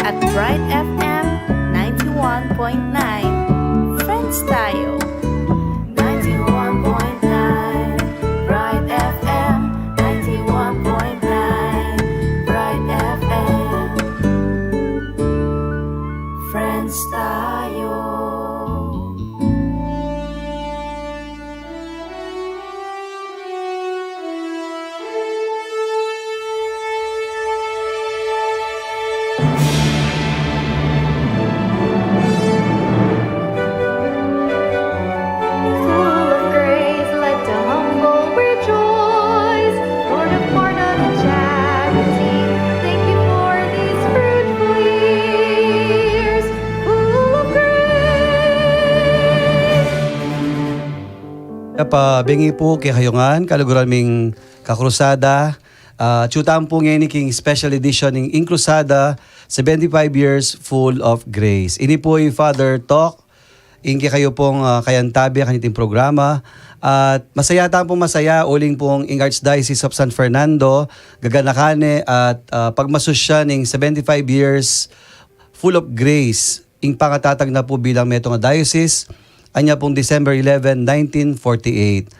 at Bright FM 91.9. Friends tayo. 91.9 Bright FM 91.9 Bright FM. Friends tayo. Full of grace, let the humble rejoice. Lord of pardon and charity, thank you for these fruitful years. Full of grace. Bingi po kay Hayungan, kaluguran ming kakrusada. Chutaan po ngayon ni King Special Edition ng Incrusada, 75 years full of grace. Ini po yung Father Talk. Ingi kayo pong kayantabi ang kaniting programa. At masaya pong masaya, uling pong ing Archdiocese of San Fernando, gaganakane at pagmasusya ng 75 years full of grace. Ing pangatatag na po bilang metong diocese, anya pong December 11, 1948.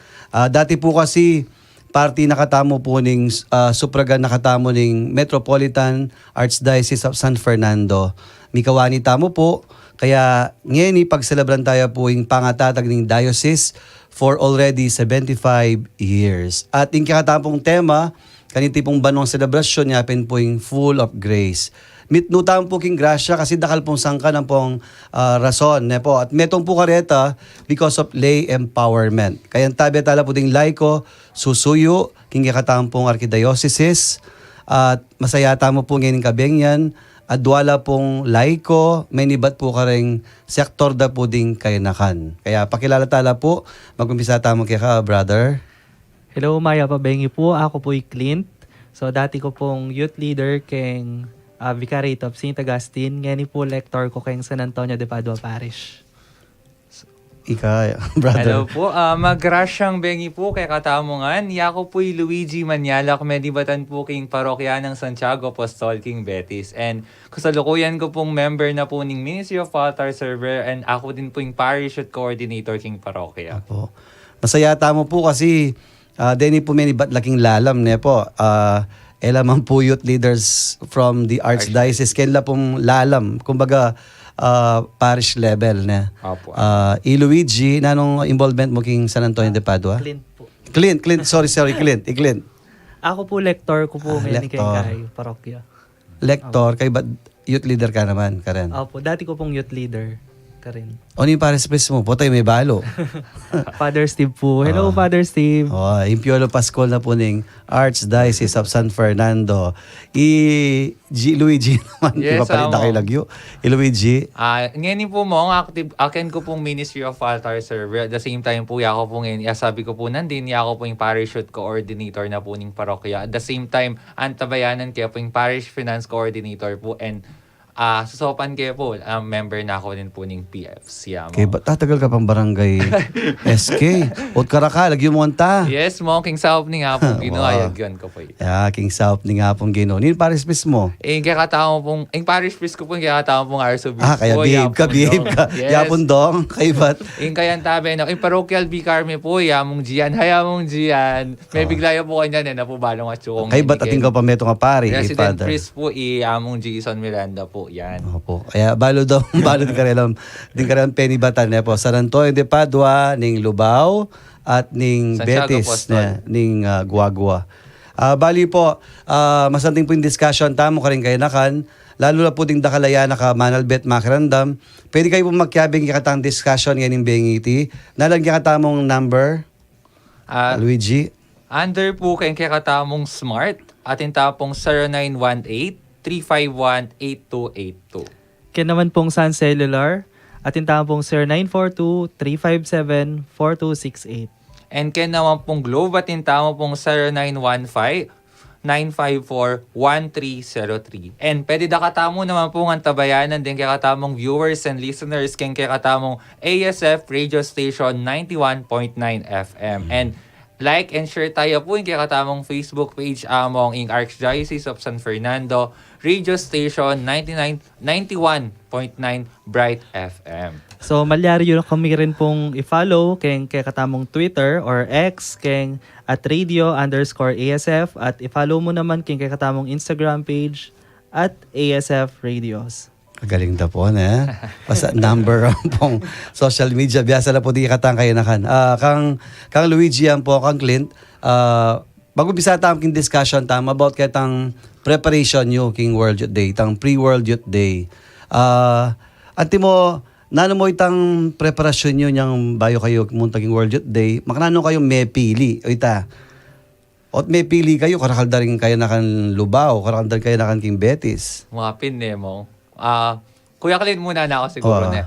Dati po kasi party nakatamo po ning supragan nakatamo ning Metropolitan Archdiocese of San Fernando. Mikawani tamo po, kaya ngayon pagselebran tayo po yung pangatatag ng diocese for already 75 years. At yung kakatapong tema, kaniti pong banong selebrasyon niya po yung full of grace. Mitnutan po king grasya kasi dakal pong sangka ng pong rason. Ne po. At metong po kareta because of lay empowerment. Kaya tabi tala po ding laiko, susuyo, king kakatampong archdiocese. At masayata mo po ngayon kabengyan. At wala pong laiko, may nibat po ka rin sektor da po ding kainakan. Kaya pakilala tala po, mag-umpisa tamo kaya ka, brother. Hello, Maya Pabengi po. Ako po'y Clint. So, dati ko pong youth leader keng Vicariate of St. Augustine. Ngayon po lector ko keng San Antonio de Padua Parish. Ika, brother. Hello po, magrasyang bengi po kay katamongan. Yako po'y Luigi Manialak, medibatan po king parokya ng Santiago Apostol King Betis. And kasalukuyan ko pong member na po ng Ministry of Altar Server and ako din po yung Parish Youth Coordinator king parokya. Apo. Masayata mo po kasi deni po may nibat laking lalam ne po. Elaman po youth leaders from the Archdiocese. Kaya pong lalam. Kumbaga, parish level na. Apo. Luigi, nanong involvement mo king San Antonio de Padua? Clint po. Clint, sorry, Clint. Clint. Ako po lector ko po ngayon lector. kay parokya. Lector, kay ba youth leader ka naman, Karen? Opo, dati ko pong youth leader ka rin. Ano yung parish priest mo? Potay, may balo. Father Steve po. Hello, Father Steve. Yung Piolo Pascual na po ng Archdiocese of San Fernando. Luigi naman. Di Yes, ba palit na kayo lagyo? Luigi. Ngayon po mo, ang active, akin ko pong Ministry of Altar Server. At the same time po, yako po ngayon, sabi ko po nandin, yako po yung Parish Youth Coordinator na po ng parokya. At the same time, antabayanan kaya po yung Parish Finance Coordinator po and susopan kayo po, member na ako din po ng PFC. Okay, ba't tatagal ka pang barangay SK? Ot karaka, lagyo mo anta. Yes, mo, king sa opening nga po, ginawayag yun ko po. King South ni nga pong gino. Nino parish priest mo? Kaya katao pong, parish priest ko po, kaya katao pong Archbishop. Kaya behave ka. Yes. Yapon dong, kay ba't? Kaya tabi na, parochial vicar me po, hayamong Jian. May biglayo po kanya na po balong at tsukong. Kay ba't ating ka pa meto nga pari? Resident priest po, among Jason Miranda po, yan. Opo. Kaya balo din ka rin Penny Batan po. San Antonio de Padua, ning Lubao, at ning Santiago Betis, Apostol. ning Guagua. Bali po, masanting po yung discussion, tamo ka rin kayo nakan, lalo na po ding dakalaya naka manalbet makarandam. Pwede kayo po magkyabing kakatang discussion yan ng Bengiti. Nalagyan katamong number, Luigi. Under po kayong kakatamong smart, atin tapong 0918-351-8282. Kaya naman pong Sun Cellular. Atin tawag pong 0942-357-4268. And kaya naman pong Globe, atin tama pong 0915-954-1303. And pwede da katamo naman pong ang tabayanan din kaya katamong viewers and listeners kaya katamong ASF Radio Station 91.9 FM. And like and share tayo po yung kakatamang Facebook page among in Archdiocese of San Fernando, radio station 91.9 Bright FM. So, malyari yun kami rin pong i-follow keng katamong Twitter or X keng at radio_ASF at i-follow mo naman keng katamong Instagram page at ASF Radios. Galing na po na. Basta number pong social media. Biasa na po di katang kayo nakan. Kang Luigi yan po, Kang Clint. Mag-umpisa tayong king discussion about kitang preparation nyo king World Youth Day, tang pre-World Youth Day. Anti mo, nano mo itang preparasyon nyo niyang bayo kayo muntaging World Youth Day, makanano kayo may pili. O ita, ot may pili kayo, karakaldaring kayo nakan Lubao, karakaldaring kayo nakan King Betis. Mga pinemo. Kuya Clint muna na ako siguro na.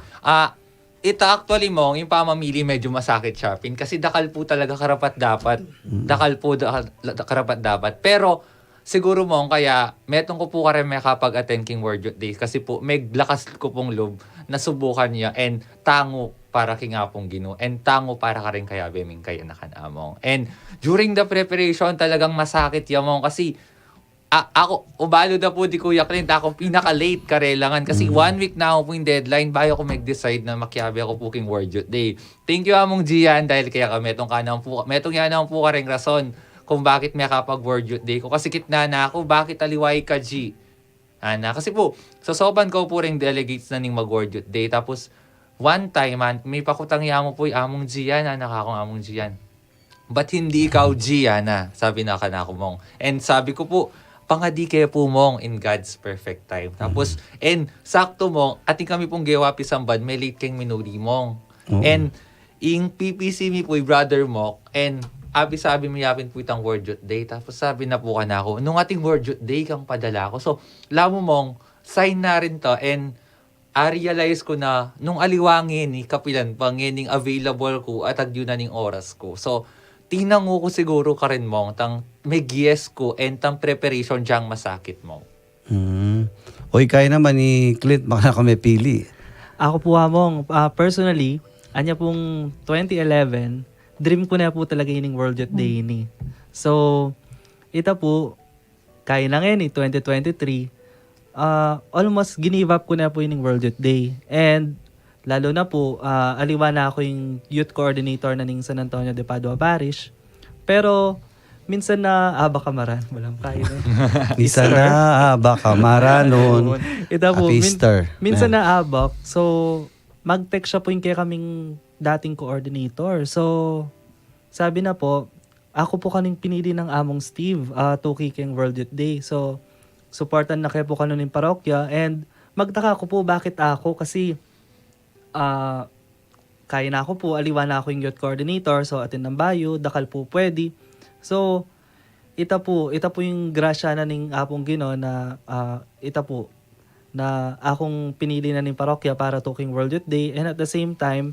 Ito actually mo, yung pamamili medyo masakit siya. Kasi dakal po talaga karapat dapat. Dakal po karapat dapat. Pero siguro mo, kaya metong ko po ka rin may kapag-attend King World Youth Day. Kasi po, may lakas ko pong loob na subukan niya and tango para kingapong Ginoo and tango para ka rin kaya beming kayo nakanamong. And during the preparation, talagang masakit yamong kasi ako, ubalo na po di Kuya Clint, ako pinaka-late karelangan kasi 1 week na ako po yung deadline bayo ko mag-decide na makiabi ako po king World Youth Day. Thank you among Gian dahil kaya ka metong yan ang po ka rin rason kung bakit may kapag World Youth Day ko kasi kitna na ako, bakit aliway ka G? Kasi po, sa soban ko po rin delegates na ning mag-World Youth Day tapos one time may pakutangya mo po yung among Gian, nakakong among Gian. Ba't hindi ikaw Gian sabi na kanako mong. And sabi ko po, pangadi kayo po mong in God's perfect time. Tapos, and sakto mong, ating kami pong gewapi sambad, may late kang minuli mong. And, yung PPC mi po, yung brother mo, and sabi mo yapin po itang World Youth Day. Tapos sabi na po ka na ako, nung ating World Youth Day kang padala ko. So, lamo mong, sign na rin to, and realize ko na, nung aliwangin ni kapilan pang yung available ko, at agyo na ning oras ko. So, tinango ko siguro ka rin mong, tang may yes ko, and tang preparation diyang masakit mo. Oy, kaya naman ni Clint, baka na may pili. Ako po among, personally, anya pong 2011, dream ko na po talaga yun yung World Youth Day ni. So, ita po, kaya na ngayon 2023, almost ginive up ko na po yun yung World Youth Day. And, lalo na po, aliwa na ako yung youth coordinator na ning San Antonio de Padua Parish. Pero, minsan na abakamaran. Walang kain. Isa na baka maranon. Ito po, Easter. minsan na abak. So, mag-text siya po yung kaya kaming dating coordinator. So, sabi na po, ako po kaning pinili ng among Steve, Tuki King World Youth Day. So, supportan na kayo po kanunin parokya. And, magtaka ko po bakit ako kasi kaya na ako po, aliwa na ako yung youth coordinator, so atin ng bayo, dakal po pwede. So, ita po yung grasya na ning apong Ginoo na ita po na akong pinili na ning parokya para to King World Youth Day, and at the same time,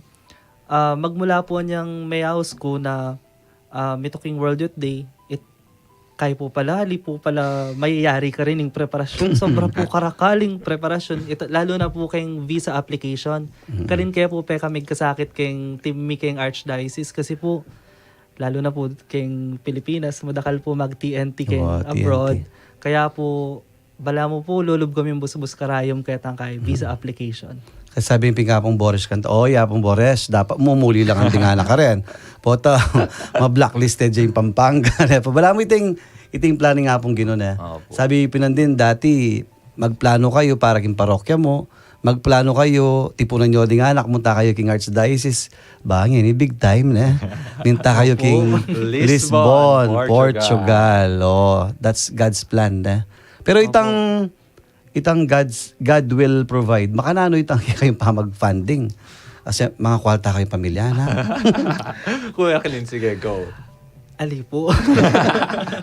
magmula po niyang may house ko na mito King World Youth Day, kaya po pala, mayayari ka rin ng preparasyon. Sobra po karakaling preparasyon. Lalo na po kayong visa application. Karin kaya po kami kasakit kayong team mi kayong Archdiocese kasi po, lalo na po kayong Pilipinas, madakal po mag-TNT kayong abroad. TNT. Kaya po, bala mo po, lulub kami bus-bus karayom kaya tangkay visa application. Kasi sabi yung pingapong Boris kanta, yapong Boris, dapat mumuli lang ang tingala ka rin. Poto, ma-blacklisted yung Pampanga. Pabala mo iting planning nga pong Ginoo na. Sabi pinandin, dati magplano kayo para king parokya mo, magplano kayo, tipunan nyo ding anak, munta kayo king Archdiocese, bangin, big time na. Minta kayo king Lisbon, Portugal. That's God's plan na. Pero itang God will provide. Makanano itang kayong pamag-funding. Kasi mga kwalta kayong pamilya na. Kuya Clint, sige, go. Ali po.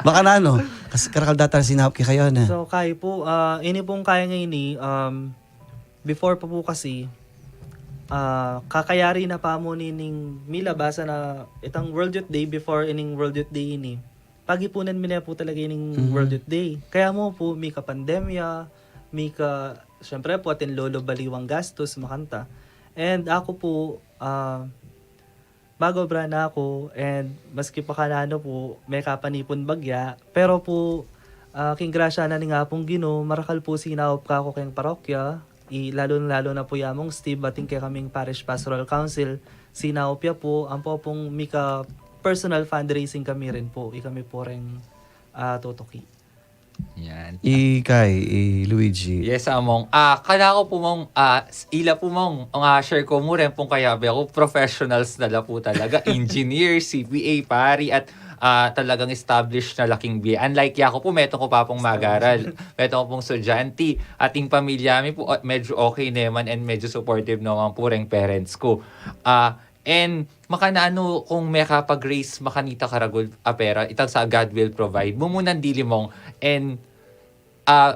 Makanano. Kasi karakal data sinahap kayo na. So, kaya po, ini pong kaya ngayon before pa po kasi, kakayari na pa mo nining milabasa na itang World Youth Day before ining World Youth Day ini. Pagipunan mo na po talaga ining World Youth Day. Kaya mo po, may ka-pandemya, syempre po, atin lolo baliwang gastos, makanta. And ako po, bago bra na ako and maski pa kanano po may kapanipon bagya pero po king grasya na ni nga pong Ginoo marakal po sinawop ka ako kayong parokya lalo na po yamong Steve ating kay kaming Parish Pastoral Council sinawop ya po ang po pong mika personal fundraising kami rin po kami po rin tutuki. Yan. Luigi. Yes, among. Kala ko po mong, ila po mong, share ko mo rin pong kaya ako, professionals na po talaga, engineer, CPA, pari, at talagang established na laking biya. Unlike ako po, meto ko pa pong mag-aral. Meto ko pong estudyante. Ating pamilya mi po, medyo okay naman and medyo supportive naman po rin parents ko. And makanaano kung may kapag-grace makanita karagol pera, itang sa God will provide. Mumunan dili mong and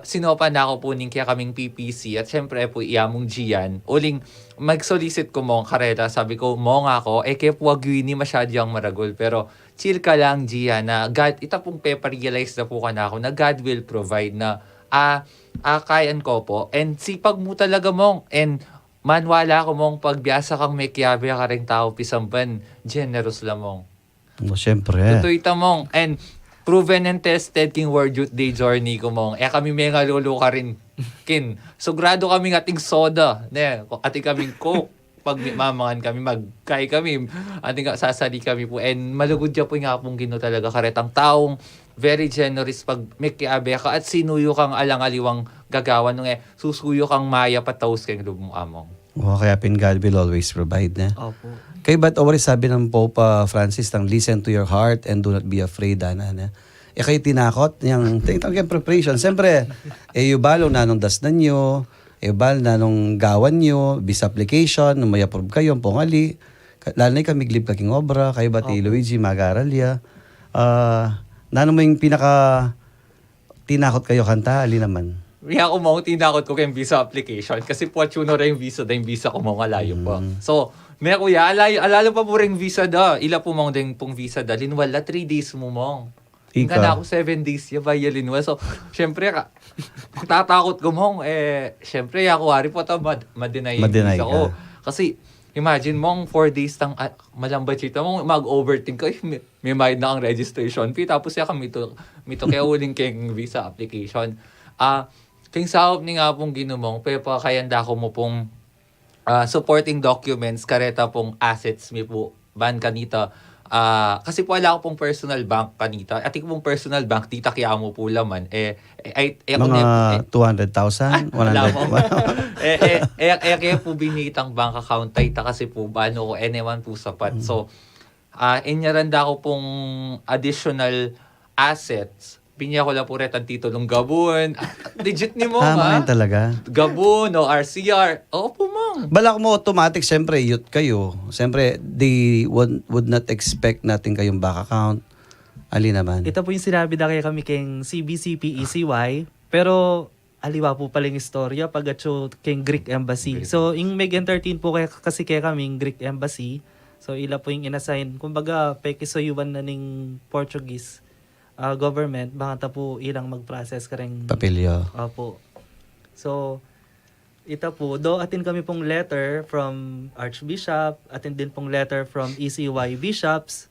sinopa na ako po ning kaya kaming PPC at syempre po iyamong Gian. Uling mag-solicit ko mong karela. Sabi ko, mong ako, kaya po ni masyadong maragol. Pero chill ka lang Gian na God, ita pong realize na po ka na ako na God will provide na kayan ko po. And sipag mo talaga mong and manwala ko mong pagbiasa kang may kiyabe ka rin tao pisamban, generous lamong. Siyempre. Tutoy mong. And proven and tested king World Youth Day journey ko mong. Kami may ngalulu ka rin. Kin. So grado kami ating soda. Ating kaming coke. Pag mamangan kami, magkay kami. Ating sasali kami po. And malugod siya po nga pong Ginoo talaga. Karetang taong very generous pag may kiabe ka at sinuyo kang alang-aliwang gagawan nung susuyo kang maya pataos kang lubong among. Kaya God will always provide na. Opo. Kaya ba't always sabi ng Pope Francis tang listen to your heart and do not be afraid, na. Kayo tinakot, yung tingnan preparation. Siyempre, yubalo na nung dasnan nyo, yubalo na nung gawan nyo, bis application, nung may approve kayo, pongali. Lalo na kami glib kaking obra, kayo ba't Luigi, mag-aral ya. Nano mo yung pinaka tinakot kayo kanta, ali naman? Kaya ako mga tinakot ko kayong visa application kasi po at yun rin yung visa ko mga layo po. So, may kuya, alalo pa po rin visa da. Ila po mong din pong visa da. Linwala, 3 days mo mong. Ika na ako 7 days ya ba linwala. So, syempre, tatakot ko mong, syempre, ako wari po ito, ma-deny yung visa ko. Kasi, imagine mong 4 days tang malambad chita mong mag-overthink ka, may bayad na ang registration fee, tapos ya kami to kaya uling keng visa application. Kung sahop ni nga pong ginumong, pero kayanda ko mo pong supporting documents, kareta pong assets mi po, ban kanita. Kasi po wala ko pong personal bank kanita. At pong personal bank, tita kaya mo po laman. Mga 200,000? 100,000? Kaya po binitang bank account tayo kasi po, bano ko, naman po sapat. So, inyaranda ko pong additional assets. Pinya ko lang po rin ang titulong Gabon. Legit ni mo, mga talaga. Gabon o RCR. Opo, mong. Balak mo automatic, siyempre, youth kayo. Siyempre, they would not expect natin kayong bank account. Ali naman. Ito po yung sinabi na kaya kami keng CBCP ECY, pero aliwa po pala yung istorya pag atyo keng Greek Embassy. So, yung Meg-entertain po kasi kaya kami Greek Embassy. So, ila po yung inassign. Kumbaga, pekisoyuan na ning Portuguese government, baka po ilang mag-process ka rin. Papilyo. Opo. So, ito po, atin kami pong letter from Archbishop, atin din pong letter from ECY Bishops.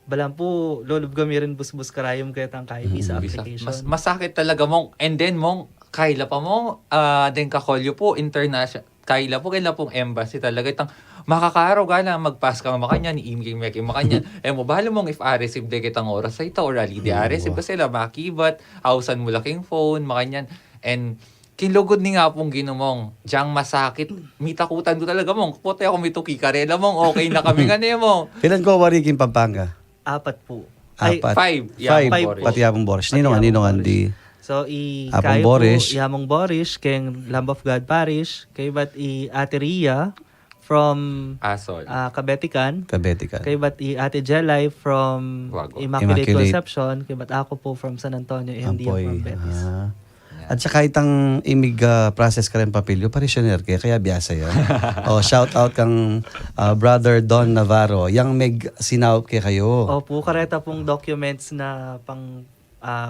Balang po, lolob kami rin busbus karayom kaya tang kay visa application. Masakit talaga mong, and then mong, kaila pa mo, then kakolyo po, international, kaila pong embassy talaga itang makakaraw ka na magpass kang makanya ni imking meking makanya mo bahalo mong if receive de kitang oras sa ito or ali di receive ba sila makibat ausan mo laking phone makanyan and kinlugod ni nga pong ginumong diyang masakit mitakutan ko talaga mong puti ako mituki karela mong okay na kami nga mo. Ilan ko wariking Pampanga? 4 po. 4. 5. Pati Apong Boris. Nino nga di. So, Apong Boris. Ihamong Boris, keng Lamb of God Parish, kay bat Ate Ria from Asol. Kabetikan. Kabetikan. Kay bat Ate Jelay from Wago. Immaculate Immaculate. Conception. Kay bat ako po from San Antonio, MD Ampoy. from Betis. At saka itang imig process ka rin papilyo, parishioner kaya biyasa yan. Shout out kang brother Don Navarro. Yang meg sinawap kayo. Opo, kareta pong documents na pang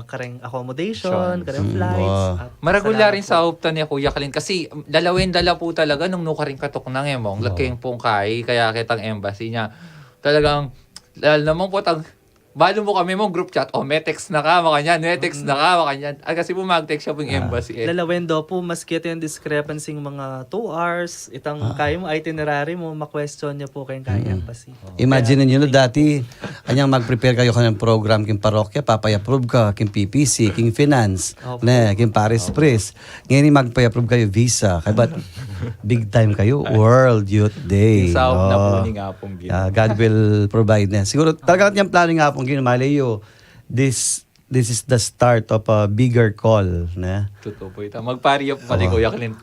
kareng accommodation, kareng flights. Wow. at Maragula rin salamat sa uptan ni Kuya Kalin kasi dala po talaga nung nukaring katok nang emong laking pong kay kaya kitang embassy niya talagang, lalo naman po, balo mo kami mong group chat, may text na ka, makanyan, may text na ka, makanyan. Kasi po mag-text siya po yung embassy. Lalawendo po, maski ito yung discrepancy ng mga 2 hours, itang kaya mo, itinerary mo, ma-question niya po kayong kaya embassy. Imagine niyo no, dati, kanyang mag-prepare kayo kanyang program king parokya, papay-approve ka, king PPC, king finance, Opo. king Paris Priest. Ngayon magpay-approve kayo visa. Kaya ba't big time kayo? World Youth Day. Sahog na po Oh. ni nga pong God will provide na. Siguro talaga niyang plano nga pong Malayo, this is the start of a bigger call na. Totoo po ito. Magpariya po pala Kuya Clint.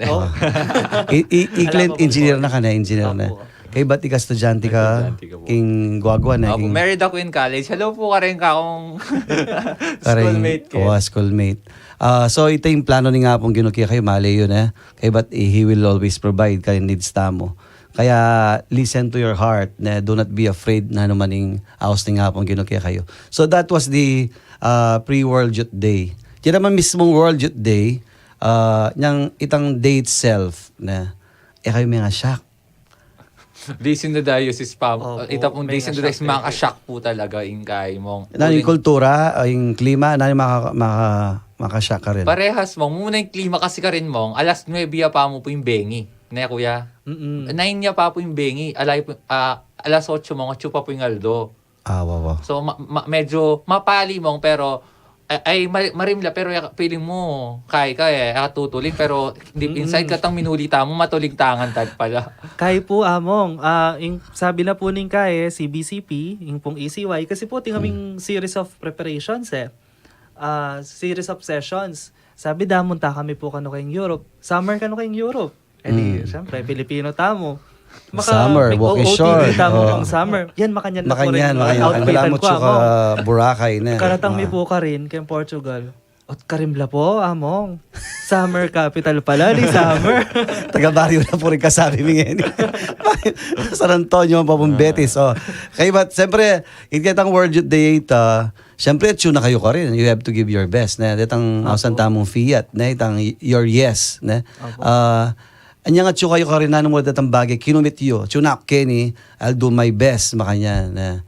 I-Clint Alam ko po, engineer na ka na, engineer na. Opo. Kay ba't ika estudyante ka? Estudyante ka po. King Guagua na. Opo, king married ako in college. Hello po ka rin ka akong Karing- schoolmate ko. Oo, schoolmate. So ito yung plano ni nga pong ginuki kayo, Malayo na. Kay ba't he will always provide kayo needs tamo. Kaya listen to your heart na do not be afraid na maning aos ni nga pong ginuki kayo. So that was the pre-World Youth Day. Yan naman mismong World Youth Day, niyang itang day itself na kayo mga shock. Days in the diocese pa. Opo, Ito pong days in the mega diocese, shock makaka-shock po talaga yung kay mong. Ano yung kultura, yung klima, ano yung makashock ka rin? Parehas mong. Muna yung klima kasi ka rin mong. Alas 9 pa mo po yung bengi. Na kuya. 9 niya pa po yung bengi. Alas 8 mong, 8 pa po yung aldo. Wow. So medyo mapali mong pero marimla pero feeling mo kaya ka tutulin pero deep inside katang minulita mo matulig tangan tag pala. Kaya po among, yung sabi na po ning kaya, CBCP, yung pong ECY, kasi po kaming series of preparations series of sessions. Sabi damon ta kami po kano kayong Europe. Summer kano kayong Europe. Eh di, syempre, Pilipino tamo. Summer, walking short. tamo Oh. ang summer. Yan, makanyan na po rin. Makanyan. Outfitan Wala mo ko, ka Boracay na. Karatang may po ka rin kay Portugal. At Karimla po, among. Summer capital pala, ni summer. Taga-barrio na po rin kasabi mi ngayon. San Antonio, Pabumbetis. Kaya ba't, siyempre, itong World Youth Day ito, siyempre, tune na kayo ka rin. You have to give your best. Na itang ausan tamong fiat. Na itang your yes. Na. Anya nga tune kayo ka rin na mo datang bagay. Kinumit yo. Tune up, Kenny. I'll do my best. Makanya na.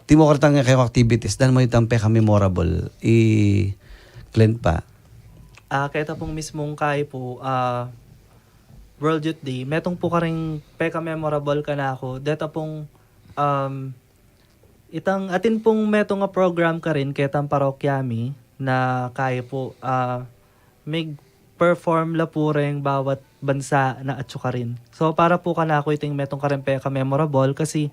Timo ka rin kayo activities. Dan mo itang peka memorable. Clint pa. Kaya pong mismong kay po, World Youth Day, metong po ka rin peka memorable ka na ako. Deta pong, atin pong metong nga program ka rin, ketang parokyami, na kaya po, may perform la po rin bawat bansa na atso ka rin. So, para po ka na ako iting metong ka rin peka memorable kasi,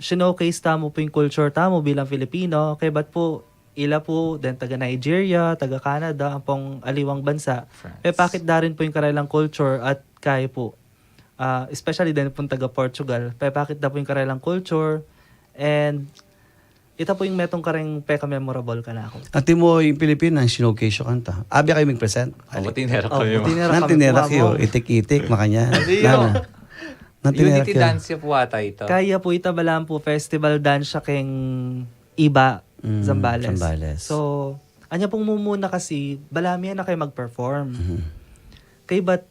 showcase tamo po yung culture tamo bilang Filipino. Kaya ba't po, ila po, then taga Nigeria, taga Canada, ang pong aliwang bansa. Bakit darin po yung kanilang culture at kaya po, especially din po taga Portugal, bakit da po yung kanilang culture, and ito po yung metong kareng peka memorable ka na ako. Ati mo yung Pilipinas, sinokesyo kanta. Abi kayo mag-present. Tinera ko yun. Nantinera kayo, itik-itik, makanya. Unity Nantinera kayo. dance po ata ito. Kaya po itabalaan po festival dance siya keng iba, Zambales. Zambales. So, anya pong mumuna kasi, balami na kayo mag-perform. Kaya ba't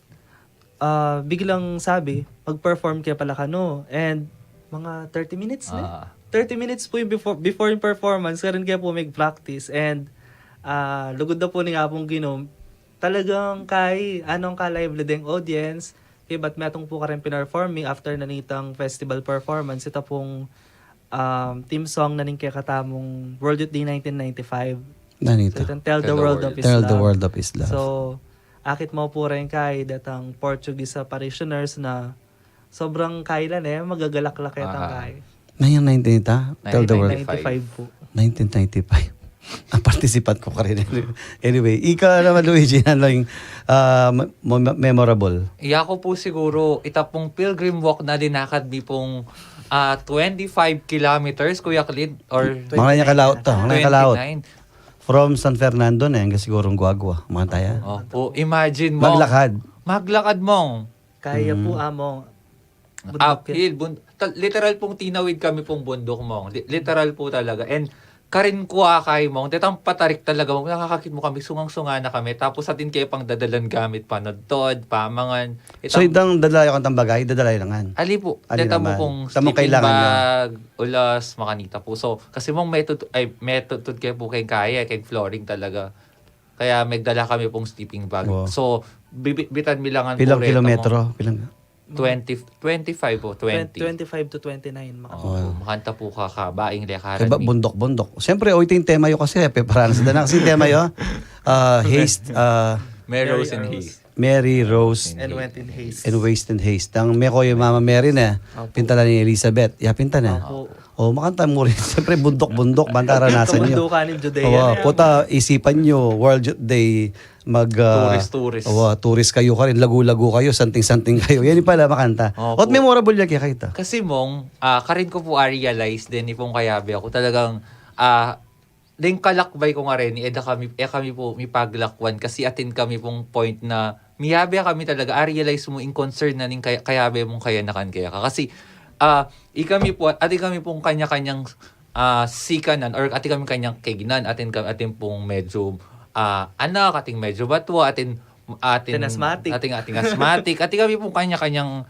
biglang sabi, mag-perform kayo pala kano. And mga 30 minutes na. 30 minutes po yung before yung performance, karon kaya po mag-practice. And lugod na po ni nga pong ginom, talagang anong ka-lively ding audience, kaya ba't metong po ka rin pinarforming after na nitang festival performance, ito pong team song na ning kaya katamong World Youth Day 1995. Nanito. So, itong Tell the World of His Tell Love. the world of His love. So, akit mo po rin kay datang Portuguese parishioners na sobrang kailan magagalak-lak yatang kay. Ngayong 19 ita? Tell the world. 1995 po. 1995. Ang participant ko ka rin. Anyway, ika naman Luigi, ano yung memorable? Iya ko po siguro, ita pong pilgrim walk na dinakad mi pong 25 kilometers, Kuya Clint, or Mga niya kalaot to. Mga niya kalaot. 29. From San Fernando na hanggang sigurong Guagua. Mga taya. Opo, imagine mo. Maglakad. Mong. Kaya po among Uphill. Literal pong tinawid kami pong bundok mong. Literal po talaga. And karin ko kay mong, detang patarik talaga mo, nakakakit mo kami, sungang-sunga na kami, tapos atin kayo pang dadalan gamit panodtod, pamangan. So itang dadalayo kang tambagay, dadalayo langan. Ali po, Ali deta mo naman. kung Tamang sleeping kailangan bag, ulas, makanita po. So, kasi mong method kayo po kayo kaya, kay flooring talaga. Kaya magdala kami pong sleeping bag. Wow. So, bitan bilangan Pilang po rin, kilometro? Pilang? 25 po, 20. 25 to 29. Oo, makanta po ka, baing lekaran. Kaya bundok-bundok. Siyempre, ito yung tema yun kasi. Para sa dana kasi tema yun. Haste, May Rose and Haze. Mary, Rose, And went in haste. and Waste and Haste. Ang meko yung Mama Mary na. Pinta lang ni Elizabeth. Pinta na. Opo. Makanta mo rin. Siyempre, bundok-bundok. Banda ranasan nyo. Kabundukan ng Judea. Puta, isipan nyo. World Youth Day. Tourist. Tourist kayo ka rin. Lagu-lagu kayo. Santing-santing kayo. Yan yung pala makanta. Opo. What memorable yan kaya kita? Kasi mong, karin ko po realize din ni pong kayabi ako talagang, din kalakbay ko nga rin, kami po may paglakwan kasi atin kami pong point na miyabi kami talaga, realize mo in concern na ning kayabi mong kaya nakan kaya ka. Kasi, kami pong kanya-kanyang sikanan or atin kami kanyang kignan, atin pong medyo anak, ating medyo batwa, ating asthmatic. ating asthmatic, ating kami pong kanya-kanyang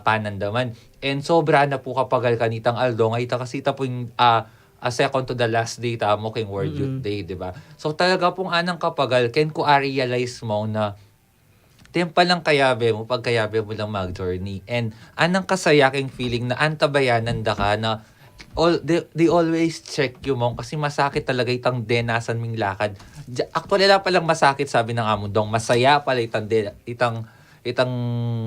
panandaman. And sobra na po kapagal kanitang Aldo, ngayta kasi ita po yung second to the last day mo king World Youth Day, di ba? So talaga pong anang kapagal, ken ko realize mo na tempa lang kayabe mo, pag kayabe mo lang mag-journey. And anang kasayaking feeling na antabayanan da ka na they always check you mo kasi masakit talaga itang denasan ming lakad. Actually, pa lang masakit, sabi ng amundong, masaya pala itang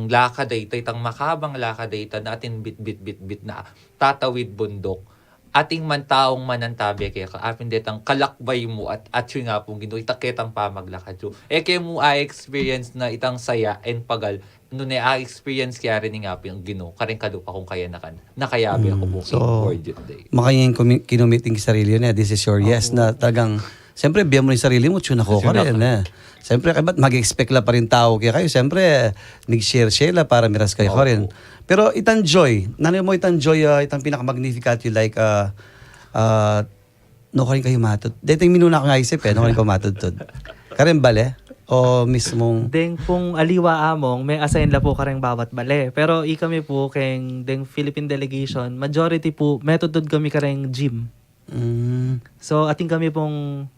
lakad ay itang makabang lakad ay natin bit na tatawid bundok. Ating mantaong manantabi kaya kaapin detang kalakbay mo at yun nga pong gino itaketang pamaglakad yo. Kaya mo experience na itang saya and pagal no na experience kaya rin nga po yung gino karing kadupa kung kaya nakayabi ako po So, World Youth Day. Makanya yung kinumiting sarili yun this is your yes na tagang, siyempre, biyan mo yung sarili mo, tuna ko ka rin. Siyempre, ba't mag-expect la pa rin tao kaya kayo? Siyempre, nag-share la para miras kayo ka rin. Pero itang joy, nanay mo itang joy, itang pinaka-magnificat you like, no ka rin kayo matod. Dito yung minuna ko nga isip no ka rin kayo matod. Karin bale? O mismong... Deng pong aliwa among, may assign la po kareng bawat bale. Pero kami po, keng deng Philippine delegation, majority po, metodod kami kareng gym. So, ating kami pong,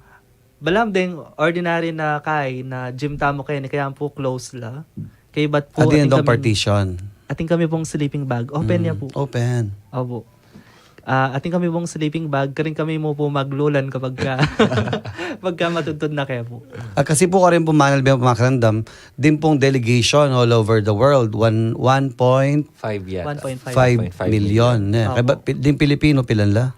balam deng ordinary na na gym tamo kayo, kaya po close la. Kay ba't po, At the end of kami- partition. ating kami pong sleeping bag. Open niya po. Open. Opo. Ating kami pong sleeping bag, karing kami mo po maglulan kapag pagka matutod na kaya po. Kasi po ka rin pumanal bilang pumakarandam, din pong delegation all over the world, 1.5 5 yan. 1.5. million. Opo. Kaya din Pilipino, pilan la?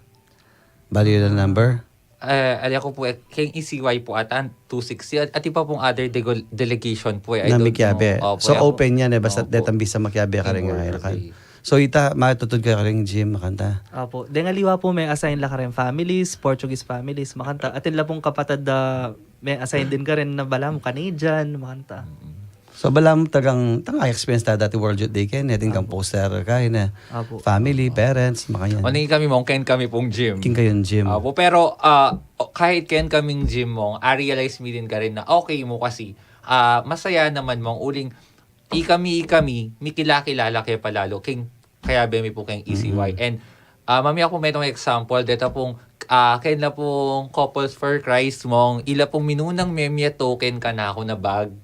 Bali yun ang number? Ali ako po, kay ECY po atan 260 at iba pong other delegation po. I Na don't Mikiabe. know. Opo, So ako- open yan basta Opo. detang bisa Mikiabe ka rin World nga. Youth Day. So ita, matutod ka rin gym, makanta. Opo. Deng aliwa po may assign la ka rin families, Portuguese families, makanta. Atin la pong kapatad may assign din ka rin na balam, Canadian, makanta. So balam tagang experience ta dati World Youth Day kayo, netin kang poster kayo na Opo. family, parents, makayan. O naging kami mong, ken kami pong gym. King kayong gym. Opo, pero kahit ken kaming gym mong, realize me din ka rin na okay mo kasi masaya naman mong uling ikami, mikilakilala kayo palalo. Kaya bemi po kayong ECY. And mami ako may itong example, dito pong kain na pong Couples for Christ mong, ila pong minunang memya token ka na ako na bag.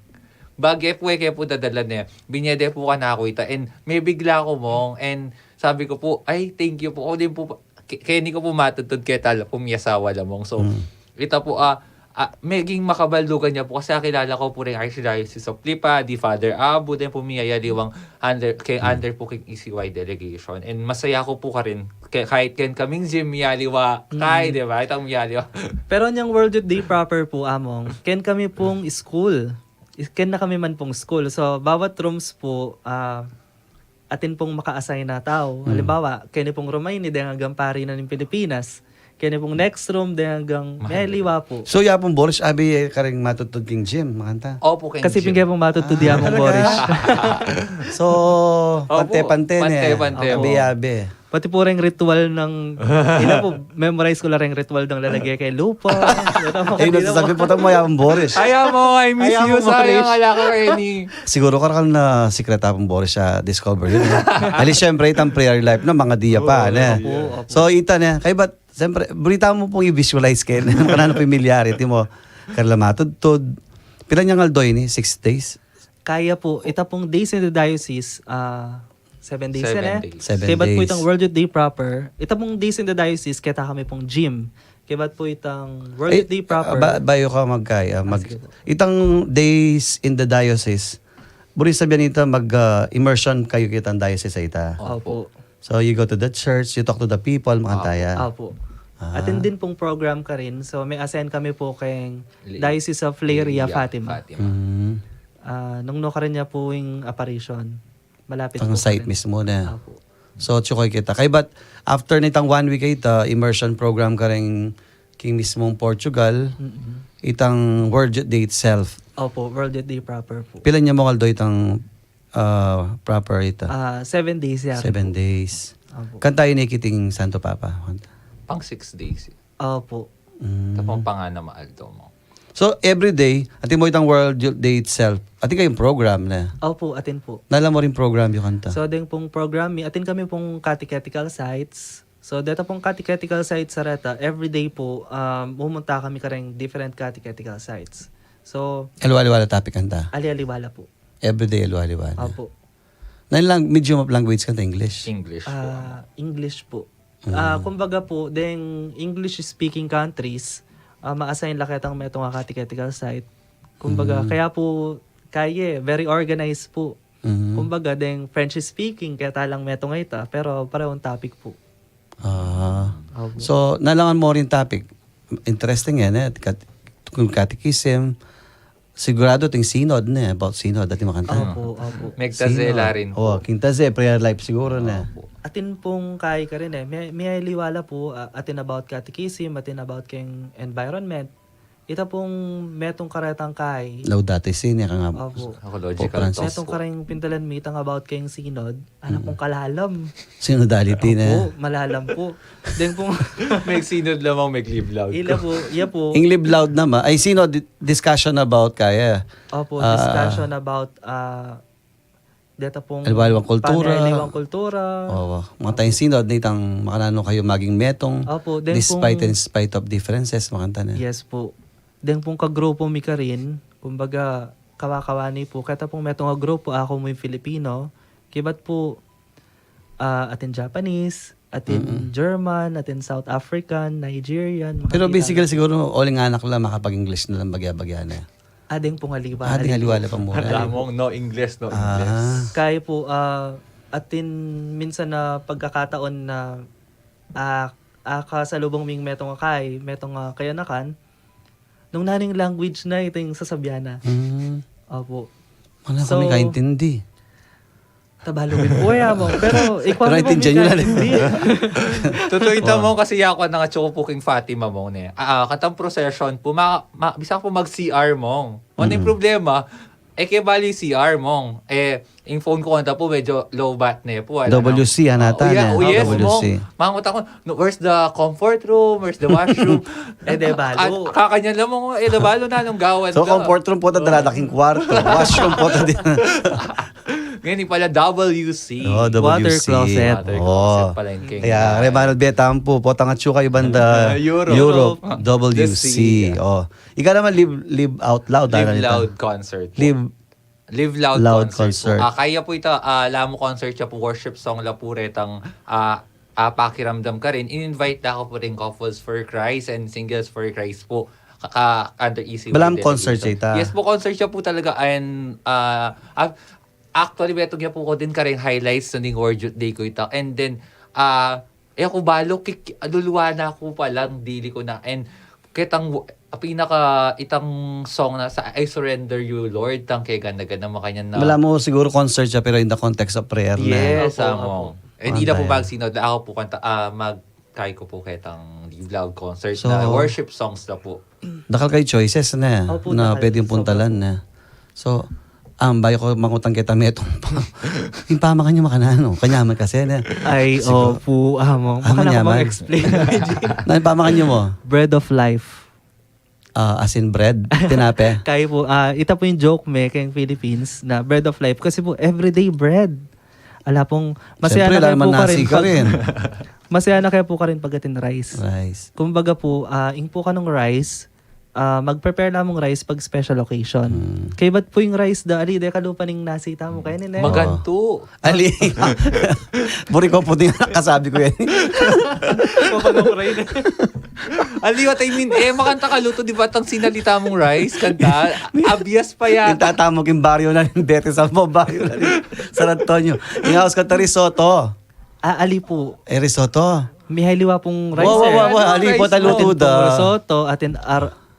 Bagay po kaya po dadala niya. Binyede po ka na ako ita. And may bigla ko mong. And sabi ko po, ay thank you po. O din po, kaya hindi ko po matutod kaya tala pumiyasawa lamang. So, ita po, maging makabaldugan niya po kasi kilala ko po rin Archdiocese of Lipa, di Father Abu, din po miyaya diwang under po kay ECY delegation. And masaya ko po ka rin. Kahit kaming gym miyaliwa, di ba? Itang miyaliwa. Pero niyang World Youth Day proper po among, ken kami pong school. Ken na kami man pong school. So, bawat rooms po, atin pong maka-assign na tao. Halimbawa, kaya pong Romaini, dahil hanggang pari na ng Pilipinas. kaya pong next room, din hanggang may liwa po. So, yapong Boris, abi karing matutod king gym, makanta. Opo, kay Kasi pinggay pong matutudi among Boris. So, pante-pante ne. Pante-pante. Abi-abi. Pati po rin ritual ng, ina po, memorize ko lang rin ritual ng lalagay kay Lupa. Ay, nasasabi po tayo mo yapong Boris. Ayaw mo, I miss Ayaw you. mo, Sayang, Boris. ala ka, Renny. Siguro karakal na secret apong Boris sa Discover yun. Ali, syempre, itang prayer life na mga diya pa. ne. Opo. So, ita na. Kaya ba't, syempre, burita mo pong i-visualize kayo. Paano familiarity mo. Karla matudtod. Pila niya ngaldoy ni? 6 days? Kaya po, ita pong days in the diocese, 7 days 7 yan eh. days. 7 Kaya ba't po days. itang World Youth Day proper, ita pong days in the diocese, kaya kami pong gym. Kaya ba't po itang World Youth Day proper, Bayo ka magkaya. sige po. Itang days in the diocese, buri sabihan ita mag-immersion kayo kitang diocese sa ita. Opo. So you go to the church, you talk to the people, makantaya. Opo. Atin din pong program ka rin. So may assign kami po kay Diocese of Leiria, Fatima. Mm. Nung no ka rin niya po yung apparition. Malapit Ang po ka site rin. mismo na. Opo. So tsukoy kita. Kaya ba't after nitang 1 week ita, immersion program ka rin king mismong Portugal, itang World Youth Day itself. Opo, World Youth Day proper po. Pila niya mo kaldo itang proper ita? 7 days yan. 7 days. Opo. Kantayo ni kiting Santo Papa. Pang 6 days. Opo. Tapos pangana maaldo mo. So every day, atin mo itang World Youth Day itself, atin kayong program na. Opo, atin po. Nala mo rin program yung kanta. So, din pong program, atin kami pong catechetical sites. So, dito pong catechetical sites sa Reta, everyday po, pumunta kami kareng different catechetical sites. So, Alwala-wala topic kanta. ali-aliwala po. Everyday alwala-wala. Opo. Medium of language kanta English. English po. English po. Kumbaga po, deng English-speaking countries, ma-assign laketang metong catechetical site. Kumbaga, kaya po, very organized po. Kumbaga, deng French-speaking, kaya talang metong ita, pero parehong topic po. Opo. So, nalangan mo rin topic. Interesting yan eh. Kung catechism, sigurado ting synod na about synod dati makanta. Opo, opo. Megtazela rin po. Oh, kintaze, prayer life siguro na. Atin pong kaya ka rin eh. May liwala po, atin about catechism, atin about keng environment. Ita pong metong karetang kay. Laudate sine ka nga. Opo. Ecological Francis. talk Metong po. kareng pintalan mitang about keng synod. Anak pong kalalam. Synodality na. Opo, malalam po. Then pong, May sinod lamang may live loud. ila po, iya po. English loud naman. Ay, sino discussion about kaya? Opo, discussion about, deta pong Alwalwang kultura. panaliwang kultura. Oh, mga tayong synod, itang makanano kayo maging metong Opo, then despite kung- and spite of differences, makanta na. Yes po. Then pong kagrupo mi ka rin, kumbaga kawakawani po. Kata pong metong grupo, ako mo yung Filipino. Kibat po atin Japanese, atin German, atin South African, Nigerian. Pero basically siguro, oling anak lang makapag-English na lang bagya-bagya na. Ading pong haliwa. Ating haliwala pa muna. Lamong no English, no English. Kaya po, atin minsan na pagkakataon na kasalubong ming metong akay, metong kayanakan, nung naning language na ito yung sasabihan na. Opo. Wala So, kami kaintindi. Tabalugin po mo. Pero ikaw Pero naintindihan nyo na. Totoo ito mo kasi ako na nga tsoko po king Fatima mo ne. Katang procession po, bisa po mag-CR mo. Ano yung problema? Kaya bali CR mo. Yung phone ko kanta po medyo low bat na po. WC, hanata na. yes mo. WC. Mangot ako, no, where's the comfort room? Where's the washroom? Debalo. Kakanyan lang mo, debalo na nung gawan So, ka. comfort room po ito, daladaking kwarto. Washroom po ito din. Ganyan pala, WC. Oh, WC. Water closet. Water Oh. closet pala yung king. Kaya, Remanol Betam po, potang at kayo banda Europe. WC. The sea. Oh. Ika naman live out loud. Live Loud concert po. Live Loud, Loud concert. concert. Po. Kaya po ito, Lamo concert siya po, worship song la po retang pakiramdam ka rin. In-invite na ako po rin couples for Christ and singles for Christ po. Under ECY. Balam delegation. concert siya ita. Yes po, concert siya po talaga. And actually, betong niya po ko din ka rin highlights na ning World Youth Day ko ito. And then, ako balo, luluwa na ako palang, dili ko na. And kitang itang song na sa I Surrender You Lord tang kay ganda-ganda makanyan na. Wala mo siguro concert siya pero in the context of prayer na. Yes, Opo, amo. opo. Hindi na po Antay. magsinod. Ako po kanta magkay ko po kitang vlog concert So, na worship songs na po. Dakal kayo choices na Opo, na dakal. pwedeng puntalan na. So, bayo ko mangutang kita metong yung pamakan niyo makanano. Kanyaman kasi na. Ay, Siguro. opo, amo. Baka na ako manyaman. mag-explain. Na yung pamakan niyo mo? Bread of life. As in bread, tinape. Kaya po, ito po yung joke me kayong Philippines na bread of life. Kasi po, everyday bread. Ala pong, masaya Siyempre, na kayo naman po ka nasi rin. ka rin. Masaya na kayo po ka rin pagdating rice. Rice. Kumbaga po, ing po ka ng rice, mag-prepare lamang rice pag special occasion. Kaya ba't po yung rice da, ali, de kalupa ning nasita mo kayo nila. Maganto. Ali. Buri ko po din nakasabi ko yan. Aliwat, I mean, makanta ka luto, di ba? Tang sinalita mong rice, kanta. Abias pa Yung yata. tatamog yung baryo na rin. Bete sa mo, baryo na rin. San Antonio. Ingawas ka ta risotto. Ali po, Risotto. may haliwa pong rice. Wow, wow, eh. wow, wow. Ali po Rice taluto Atin pong da. risotto, atin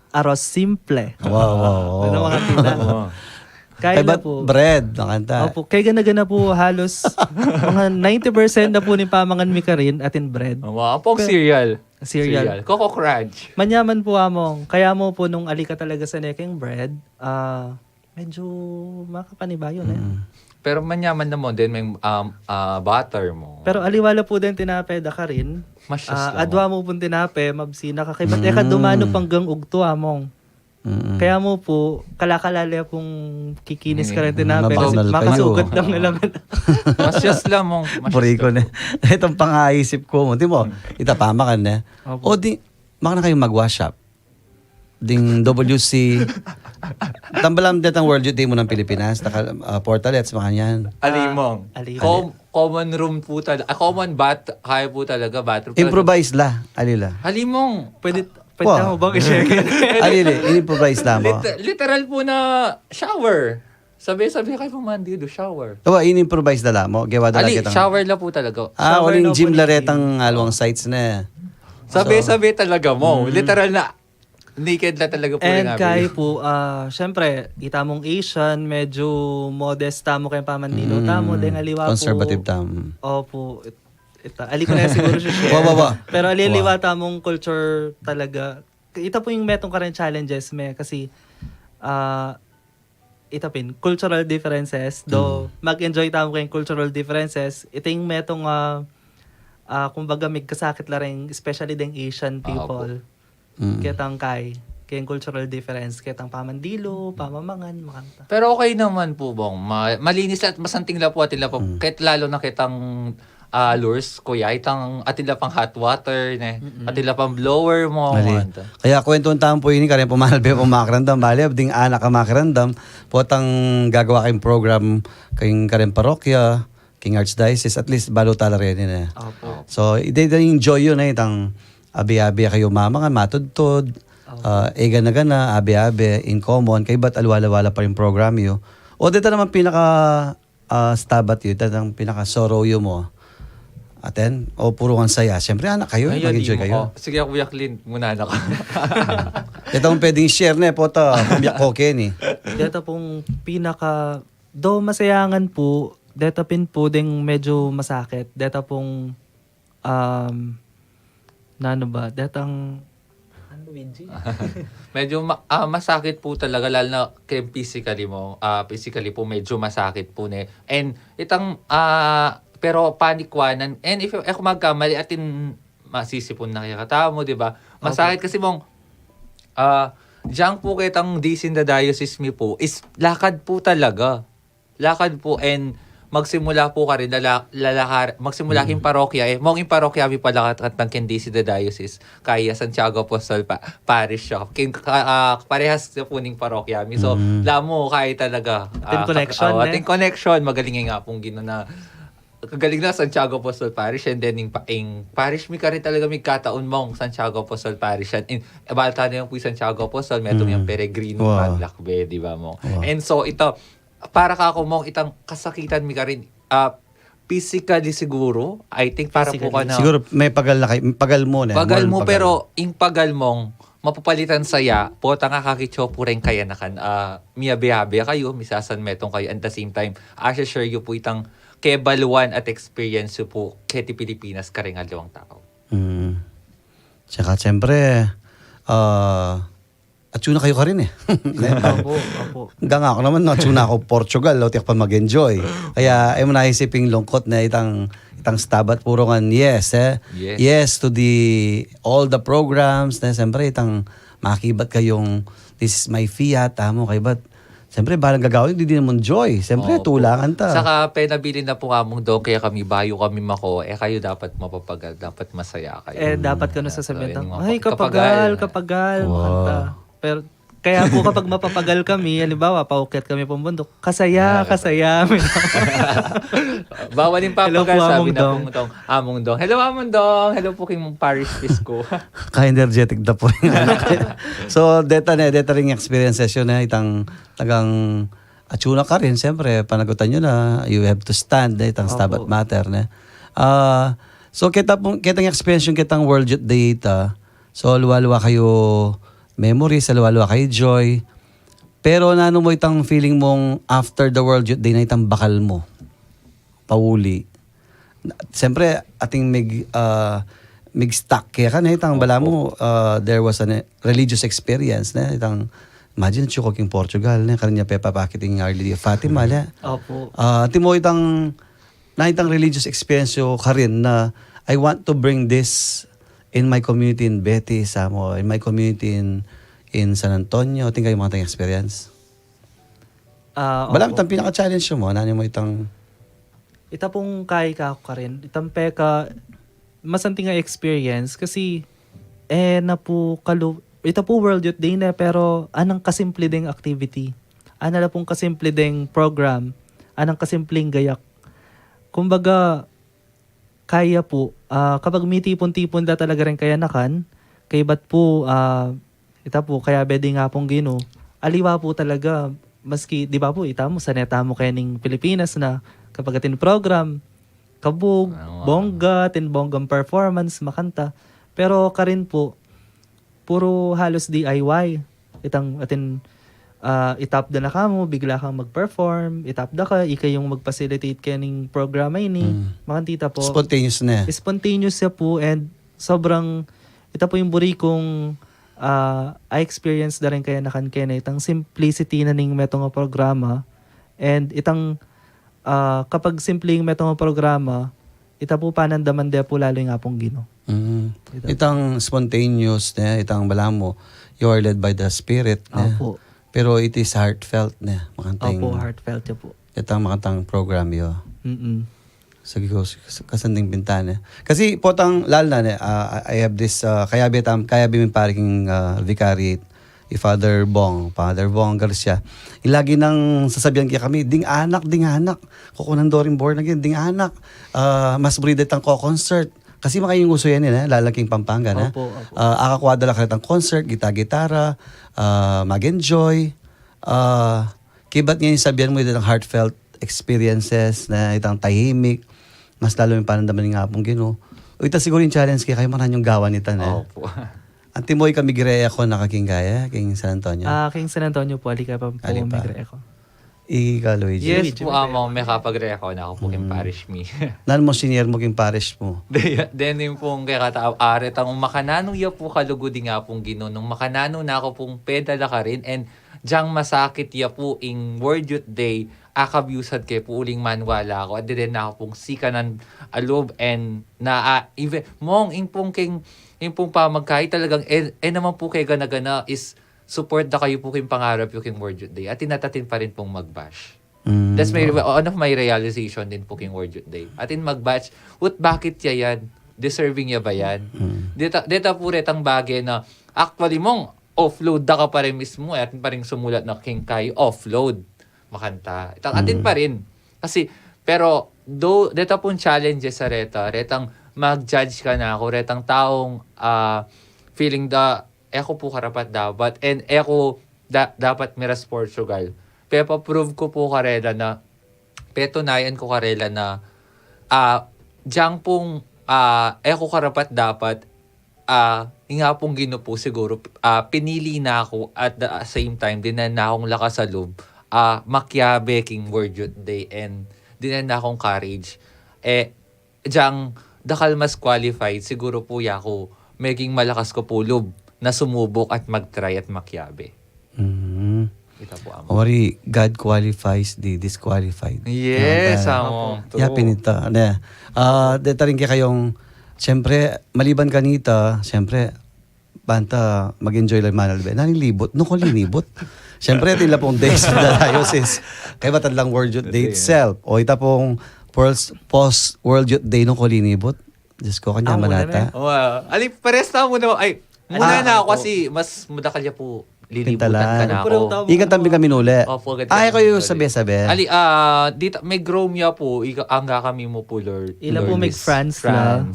aros simple. Wow, wow, wow. Ano mga tita? Kaya Kaya na ba't po. bread, nakanta. Opo, kaya gana po halos mga 90% na po ni pamangan mi ka rin atin bread. Wow, pong cereal. Cereal. Coco Crunch. Manyaman po among. Kaya mo po nung alika talaga sa neking bread, medyo makapanibayo na yan. Pero manyaman na mo din, may butter mo. Pero aliwala po din tinapeda ka rin. Masyas lang. Adwa mo po tinape, mabsina ka. Kaya ba't eka dumano panggang ugto among. Kaya mo po, kalakalala pong kikinis ka rin tinape. Kasi Nabanal kayo. makasugat lang nila. Masyas lang mo. Puri ko na. Itong pangaisip ko mo. Di mo, itapama ka na. Opo. O di, maka na kayong mag-wash up. Ding WC. Tambalam din ang World Youth Day mo ng Pilipinas. Portalets, mga yan. Alimong. Alimong. Common room po talaga. Common kaya po talaga bathroom. Improvise la, alila. Halimong. Pwede Wow. mo ba i-share ka? Alili, in-improvise na mo. Literal po na shower. Sabi kayo po man do shower. Tawa, in-improvise na mo. Gawa dala Ali, kitang... shower la po talaga. Shower waling na gym po ni laretang alawang sites na. Sabi talaga mo. Literal na naked na talaga po And yung kaya po, syempre, itamong Asian, medyo modest tamo kayong pamandilo tamo, dahil aliwa po. Conservative tam. Opo. Ali ko na siguro siya share. Wow. Pero aliwa tamong culture talaga. Ito po yung metong current challenges may kasi ito pin, cultural differences. Though mag-enjoy tamo kayong cultural differences, ito yung metong kumbaga may kasakit la rin, especially ding Asian people. Kitang kayang cultural difference, kitang pamandilo, pamamangan, makanta. Pero okay naman po, Bong. Malinis at masanting la po atila po. Kahit lalo na kitang lures, kuya, itang atila pang hot water, atila pang blower mo. Mali. Kaya kwento ang tampo yun, kaya pumalbe po makarandam. Bali, abding anak ka makarandam. Potang gagawa kayong program kayong karen parokya, king archdiocese, at least balo tala rin yun eh. Opo. So, enjoy yun eh, itang abi-abi kayo mamangan, matudtod, ega na gana, abi-abi, in common, kay ba't alwala-wala pa yung program yun. O dito naman pinaka stabat yun, dito ang pinaka sorrow yun mo. Aten, o puro kang saya. Siyempre, anak kayo, mag-enjoy kayo. Sige, Kuya Clint, muna na ka. Ito ang pwedeng share na po ito. Kumbyak ko, Kenny. Dito pong pinaka, do masayangan po, dito pin po ding medyo masakit. Dito pong, detang, ano, Luigi? Medyo masakit po talaga, lalo na kay physically mo. Physically po, medyo masakit po na. And itang, pero panikwanan. And if ako magkamali, atin masisipon na kaya katao mo, di ba? Masakit kasi mong, diyan po kitang days in the diocese mi po, is lakad po talaga. Lakad po, and magsimula po ka rin, magsimula king parokya, mong yung parokya mi pala katang days in the diocese, kaya Santiago Apostol Parish siya. Parehas na po ning parokya mi. So, lamo, kaya talaga. Ating connection, ating connection, magaling nga pong gino na kagaling na Santiago Apostol Parish, and then yung parish mi ka rin talaga may kataon mong Santiago Apostol Parish, and balta na yung po yung Santiago Apostol, metong yung Peregrino Madlakbe, di ba mo? And so ito, para ka ako mong itang kasakitan mi ka rin, physically siguro, I think para po ka na Siguro may pagal na kayo. Pagal mo na. pagal mo, pero yung pagal mong mapapalitan saya, po tanga kakitso po rin kaya na kan, miyabi-habi kayo, misasan metong kayo, at the same time, share you po itang kebaluan at experience po keti Pilipinas ka rin alawang tao. Tsaka siyempre, atsuna kayo ka rin eh. Opo. Hanggang ako naman, atsuna ako Portugal, tiyak pa mag-enjoy. Kaya ay mo naisiping lungkot na itang stabat puro nga yes Yes. to all the programs na siyempre itang makibat kayong this is my fiat tamo kay bat siyempre balang gagawin hindi din naman joy siyempre Opo. tulangan ta. Saka penabili na po among do kaya kami bayo kami mako kayo dapat mapapagal, dapat masaya kayo. Dapat ka na So, sasabihin, yun yung ay, kapagal. Wow. Makanta. Pero, kaya po kapag mapapagal kami, halimbawa, paukyat kami pong bundok, kasaya. Bawal yung Hello papagal, po, sabi Among na Dong. pong Among Dong. Hello, Among Dong. Hello po kay mong parish priest ko. Ka-energetic na po yung anak. So, deta ring experiences yun na itang tagang atsuna ka rin. Siyempre, panagutan nyo na, you have to stand na itang stabat mater na. So, kitang experience yung kitang World Youth Day ita. So, luwa-luwa kayo memories, luwa-luwa kayo joy. Pero nano mo itang feeling mong after the World Youth Day na itang bakal mo? Pauli. Siyempre, ating mig stuck kaya ka na itang bala mo there was a religious experience na itang imagine chuko king Portugal na kanya pepa pakiting Our Lady of Fatima la. Opo. Timo itang religious experience yo karin na I want to bring this in my community in Betis, in my community in San Antonio. Tingnan kayo mga tayong experience. Bala, itang pinaka-challenge mo. Ano mo itang... Ita pong kaya ka ako ka rin. Itang peka, masanting nga experience kasi na po ita po World Youth Day na pero anang kasimple ding activity. Ana na pong kasimple ding program. Anang kasimpleng gayak. Kumbaga, kaya po, kapag may tipon-tipon da talaga rin kaya nakan, kay ba't po, ita po, kaya bedi nga pong gino, aliwa po talaga, maski, di ba po, ita mo, saneta mo kaya ning Pilipinas na kapag atin program, kabog, bongga, tinbonggang performance, makanta. Pero karin po, puro halos DIY. Itang atin, itap da na ka mo, bigla kang mag-perform, itap da ka, ika yung mag-facilitate ka ng programa ini. Makantita po. Spontaneous na. Spontaneous siya po and sobrang, ito po yung buri kong I experience na rin kaya nakan kena itang simplicity na ning metong programa and itang kapag simpleng metong programa ita po panandaman de po lalo yung apong gino. Itang spontaneous na, itang bala mo, you are led by the Spirit na. Opo. Pero it is heartfelt na. Makantang, Opo, heartfelt siya po. itang makantang program yo. Mm-mm. Sige ko, kasanding bintana. Kasi potang lal na, I have this, kaya min parking vicariate, Father Bong Garcia. Ilagi nang sasabihan kaya kami, ding anak. Kukunan do rin born again, ding anak. Mas breed itang ko-concert. Kasi makayong uso yan lalaking Pampanga na. Opo. Akakwada lang ka concert, gitara, mag-enjoy. Kibat ngayon sabihan mo itang heartfelt experiences na itang tahimik. Mas lalo yung panandaman ng apong gino. O ita siguro yung challenge kaya kayo manahan yung gawa nita na. Opo. Antimoy kami gireya ko nakakingaya, King San Antonio. King San Antonio po, alika pa po Ali pa. migre ako. Ika, Luigi. Yes po, amo, may kapag-reco na ako po king parish me. Nan mo senior mo king parish mo. Then yung pong kaya kataaw, aret ang makanano ya po kalugudi nga pong gino. Nung makanano na ako pong pedala ka rin and diyang masakit ya po ing World Youth Day, akabyusad kay po uling manwala ako. At din na ako pong sikanan alob and na even mong ing pong pamagkay talagang naman po kay gana-gana is support na kayo po king pangarap yung king World Youth Day at tinatatin pa rin pong mag-bash. That's one of my realization din po king World Youth Day. Atin mag-bash, bakit yan? Deserving ya ba yan? Dita po retang bagay na actually mong offload da ka pa rin mismo atin pa rin sumulat na king kay offload makanta. Atin pa rin. Kasi, pero, deta pong challenges sa retang mag-judge ka na ako, retang taong feeling ako po karapat dapat, and ako dapat miras Portugal. Pero prove ko po karela na, petunayan ko karela na, diyang pong, ako karapat dapat, nga pong gino po siguro, pinili na ako at the same time, din na akong lakas sa loob, makyabe king World Youth Day and din na akong courage. Diyang dakal mas qualified, siguro po ako maging malakas ko pulub na sumubok at mag-try at makyabe. Mm. Ito po amo. Ori, God qualifies the disqualified. Yes, Ah, amo. Yapin ito. Dito rin kayong, siyempre, maliban kanita, siyempre, banta, mag-enjoy lang manal ba? Nanilibot, no ko linibot. Siyempre, tila pong days of the diocese. Kaya ba lang World Youth Day itself? O ita pong post-World Youth Day no ko linibot. Diyos ko, kanya muna manata. Wow. Ali, pares na muna. Ay, muna na ako kasi mas mudakalya po. Lilibutan ka na ako. Ikan tambi kami nuli. Opo, agad Ay, kami kayo nuli. sabi-sabi. Ali, dito, may gromya po. Anga kami mo po, Lord. Ila po may Lourdes. France na.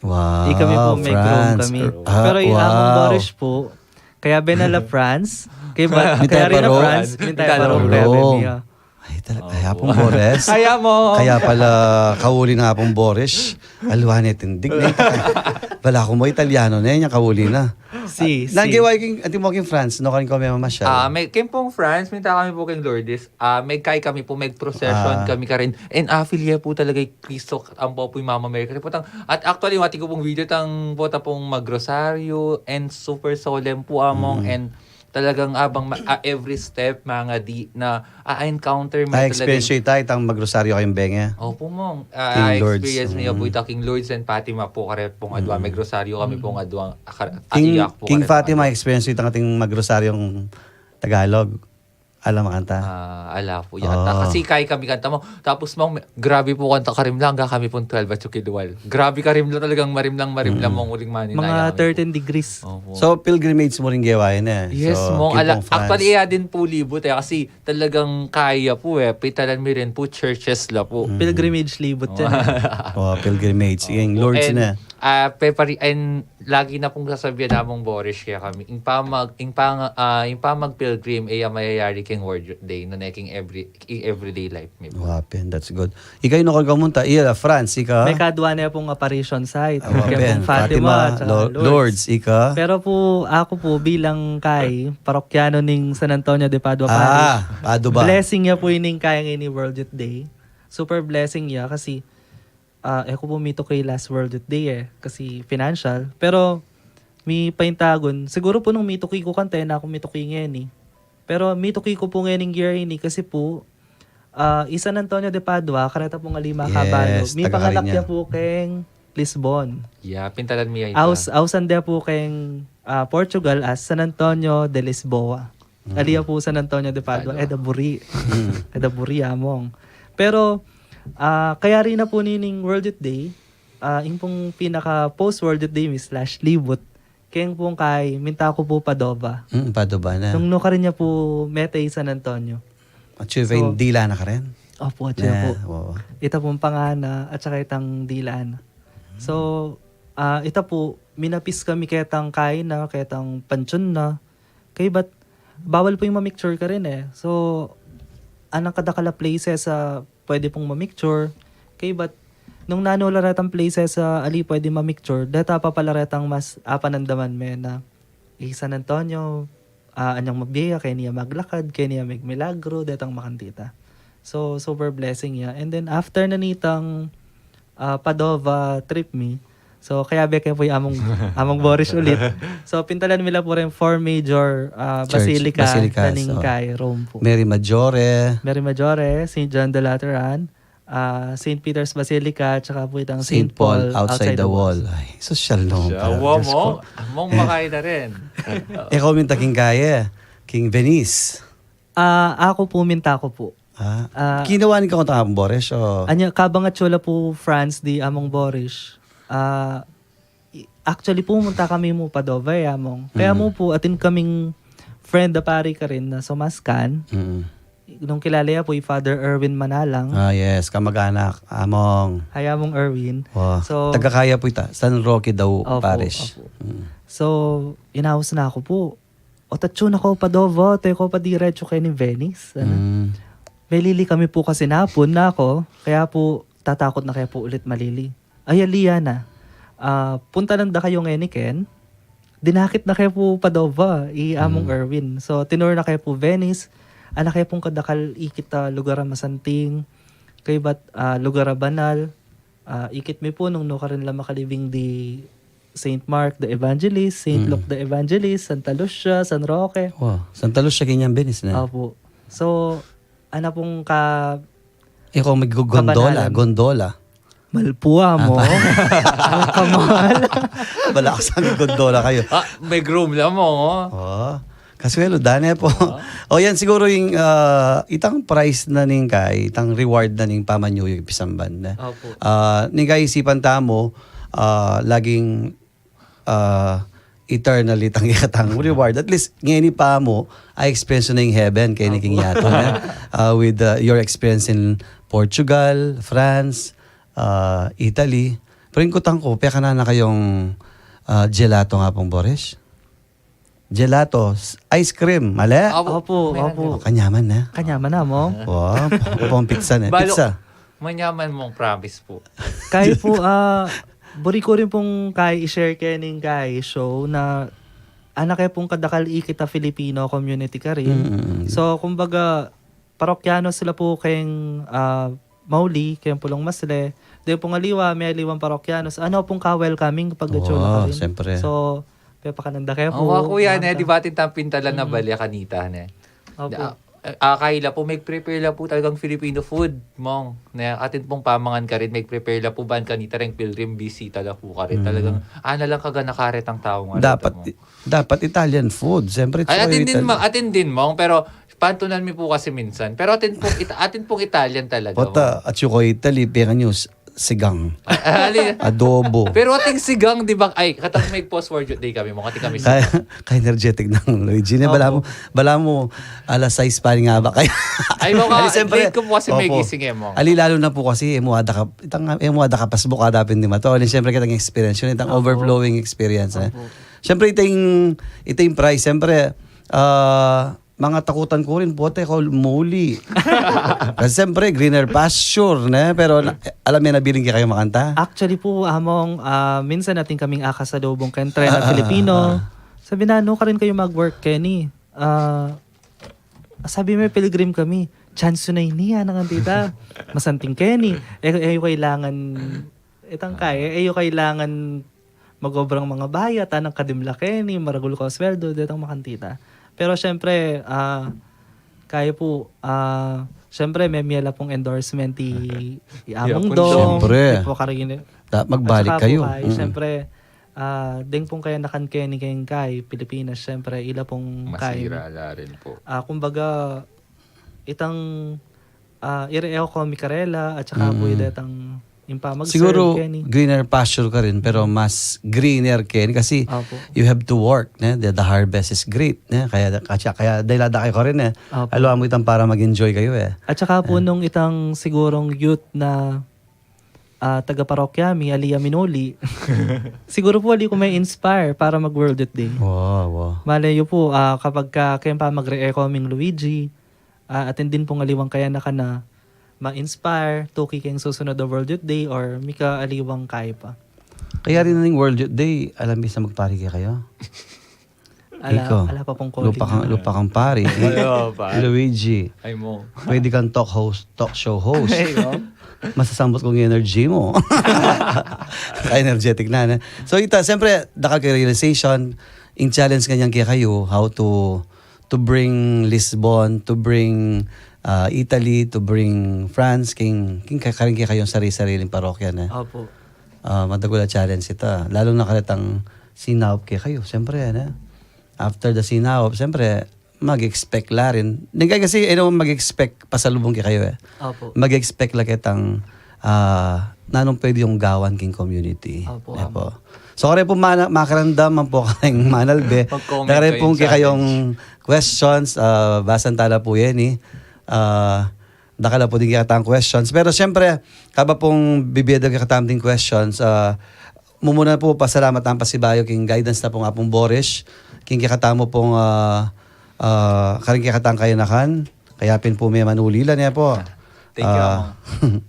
Wow, Kami po may groom France. kami. Ah, Pero yung wow. among Boris po, kaya Benala France, kaya Mitay rin na Paro. France, Mitay Paro, Paro. kaya Benala. Ay, talaga. Kaya pong Boris. Kaya mo. Kaya pala kauli na pong Boris. Alwan tindig na ito. Wala ko mo Italiano na yan, yung kauli na. Si. Nangiway king, ati mo king France, no kanin ko may mamasyal. May kempong France, minta kami po kay Lourdes. May kay kami po, may procession kami ka rin. And affiliate po talaga kay Cristo ang po yung Mama Mary. Kasi po at actually, mati ko pong video tang po pong magrosaryo and super solemn po among and talagang abang every step mga di na encounter mo experience yun tayo, itang magrosaryo kayong benga. Opo mong. King Lourdes. Experience niya po ita King Lourdes and Fatima po kare pong adwa. May grosaryo kami pong adwa. Iyak po King kare Fatima, experience yun itang ating magrosaryong Tagalog. Alam mo kanta? Ala po yata. Kasi kay kami kanta mo. Tapos mong grabe po kanta karimlang kami pong 12 at sukidual. Grabe karimlang talagang marimlang mong uling manin. Mga 13 degrees. Opo. So, pilgrimage mo rin gawain eh. Yes, so, mong King pong France. actually iya din po libot kasi talagang kaya po Pitalan mo rin po churches la po. Pilgrimage libot yan. Oh, pilgrimage. Yung Lords na. And lagi na pong sasabihan namong Boris kaya kami. Yung pamag-pilgrim ay mayayari king World Day no neking everyday life. Wapen, that's good. Ikaw yung nakal kamunta, iya, France, ika. May kadwa na pong apparition site. Wapen, Kaya pong Fatima, tsaka Lords, ika. Pero po, ako po bilang kay parokyano ng San Antonio de Padua Parish. Padua. Blessing niya po ining kaya ni World Youth Day. Super blessing niya kasi ako po mito kay last World Youth Day kasi financial. Pero may paintagon. Siguro po nung mito ko kante na ako mito ngayon Pero mito ko po ngayon year ini kasi po San Antonio de Padua, kareta pong Alima Caballo. May pangalak niya po keng Lisbon. Yeah, pintalan mo yan. Ausan dia po keng Portugal as San Antonio de Lisboa. Aliya po San Antonio de Padua. Edaburi. Edaburi among. Pero kaya rin na po nining World Youth Day, yung pong pinaka post-World Youth Day /libot, kaya pong kay minta ko po Padova. Padova na. Nung ka rin niya po Metay San Antonio. At yung dila na ka rin? Opo, siya po. Oo. Ita pong pangana at saka itang dilaan. So, ita po, minapis kami ketang kain na, ketang pansyon na. Kaya ba't bawal po yung mamicture ka rin So, anang kadakala places pwede pong mamicture. Kaya ba't nung nanularetang places ali pwede mamicture, data papalaretang mas apanandaman na San Antonio, anyang mabiyaya, kaya niya maglakad, kaya niya magmilagro, datang makantita. So, super blessing niya. And then, after na nitang Padova trip me, so, kaya beke po yung among Boris ulit. So, pintalan nila po rin 4 major Basilicas, kaning kay Rome po. Mary Majore, Mary Majore, St. John the Lateran, St. Peter's Basilica, tsaka po itang St. Paul, outside the wall. Ay, social no. Awa mo. Mong makay na rin. Ikaw minta King Kaya, King Venice. Ako po, minta ko po. Kinawanin ka kung takang Boris o? Anya, kabang at sula po France di among Boris. Actually, pumunta kami mo Padova among. Kaya mo po, atin kaming friend na pari ka rin na sumaskan. Nung kilala ya po, Father Erwin Manalang. Yes, kamag-anak, among. Haya mong Erwin. Wow. So, Tagakaya po ita, San Roque daw Opo, parish. opo. So, inawas na ako po. O tatsun ako Padova, ko pa diretso kayo ni Venice. May lili kami po kasi napon na ako. Kaya po, tatakot na kaya po ulit malili. Ay, aliya na. Punta lang da kayo ngayon ni Ken. Dinakit na kayo po Padova, among Erwin. So, tinur na kayo po Venice. Anak kayo pong kadakal ikita lugar masanting. Kayo ba't lugar banal. Ikit mi po nung no ka rin lang makalibing di Saint Mark the Evangelist, Saint Luke the Evangelist, Santa Lucia, San Roque. Wow. Santa Lucia, Ganyan Benis na. Opo. So, ano pong ka Ikaw may gondola. Kabanalan. Gondola. malpuwa mo? Ang kamal. Malakas ang gondola kayo. May groom lang mo. Oh. Kasuelo, dane po. O yan siguro yung itang price na ning kay, itang reward na ning pamanyo yung pisamban na. Opo. Ning kay isipan tamo, laging eternally tang ikatang reward. At least ngayon pa mo, I experience na yung heaven kay ni King Yato na. With your experience in Portugal, France, Italy. Pero yung kutang ko, peka na kayong gelato nga pong Boris. Gelato, ice cream, mali? Opo, Meron opo. Oh, kanyaman na. Kanyaman na mo. Wow, pang pizza na. Balo, Pizza. manyaman mong promise po. Kaya po, buri ko rin pong kay i-share kayo ng kay show na anak kayo pong kadakal ikita Filipino community ka rin. So, kumbaga, parokyano sila po kayong Mauli, kayong Pulong Masle. Dahil pong aliwa, may aliwang parokyanos. Ano pong ka-welcoming kapag Wow, ka rin. siyempre. So, pepakananda kayo po. Oo, kuya, di ba tintampintalan na bali kanita na. Opo. Kaila po, may prepare la po talagang Filipino food, mong. Na atin pong pamangan ka rin, may prepare la po ba kanita rin pilgrim bisita la po ka rin. Talagang, lang kaganakaret ang tao nga. Dapat Italian food. Siyempre, Ay, choy Italian. atin din, mong, pero pantunan mi po kasi minsan. Pero atin pong Italian talaga. Pota, at yung Italy, pera news, sigang, Mong. adobo. Pero ating sigang, di ba? Ay, katang may post-war day kami mo. Kati kami sigang. Kaya energetic ng Luigi. Bala mo, alas 6 pa rin nga ba kayo? Ay, mo ka, siyempre, late ko po kasi may opo. gising mo. Ali, lalo na po kasi, emuada ka pasbuk ka dapin di mato. Ali, siyempre, kitang experience yun, itang overflowing experience. Siyempre, ito yung price. Siyempre, mga takutan ko rin po, ko muli. Kasi siyempre, greener pasture, ne? Pero alam niya, nabiling kayo makanta? Actually po, among minsan natin kaming akasalubong kentre na Filipino. Sabi na, no ka rin kayo mag-work, Kenny. Sabi may pilgrim kami. Chance na niya nang tita. Masanting Kenny. Eyo kailangan, itang kaya, eyo kailangan magobrang mga bayat, anang kadimla Kenny, maragul ko sweldo, detang makantita. Pero syempre, kaya po, syempre may miyala pong endorsement Yapon among dong. Siyempre. Po karin, Magbalik kayo. Syempre, ding pong kaya nakan-Kenny kayong kay Pilipinas, syempre, ila pong kay. Masira la rin po. Kumbaga, itang ireo ko mikarela at saka po itang impa mag-serve Siguro, Kenny. greener pasture ka rin, pero mas greener Ken kasi Opo. you have to work. Ne? The harvest is great. Ne? Kaya dailada kayo ka rin. Opo. Alam mo itang para mag-enjoy kayo eh. At saka po nung itang sigurong youth na taga-parokya, mi Aliyah Minoli, siguro po ali ko may inspire para mag-World Youth Day. Wow. Malayo po, kapag kayo pa mag-re-echo-ming Luigi, atin din pong aliwang kaya na ka na ma-inspire, tuki kayong susunod na World Youth Day or mika aliwang kaya pa. Kaya rin ng World Youth Day, alam bisa magpari kayo. Iko. Ala pa pong calling. Lupa kang pari. Wala pa. Luigi, Ay mo. pwede kang talk show host. Masasambot kong yung energy mo. Energetic na. So ita, siyempre, dakal kay realization, in challenge kanyang kaya kayo, how to bring Lisbon, to bring Italy, to bring France, karing kaya kayong sarili-sariling parokya na. Opo. Madagula challenge ita. Lalo na kalitang sinawap kaya kayo. Siyempre, after the sinawap, siyempre, mag-expect la rin. Hindi kasi, mag-expect pasalubong kaya kayo eh. Opo. Mag-expect la kitang nanong pwede yung gawan king community. Opo. Opo. So, kare po makarandam man po kayong manalbe. Mag-comment Kare po kayo sa kayong questions, basan tala po yan dakala po din kikatang questions. Pero siyempre, kaba pong bibiyada kikatamting questions, mumuna po pasalamat ang pasibayo king guidance na po nga pong Boris, king kikatamo pong karing kikatang kayanakan, kaya pin po may manulilan niya po. Thank you,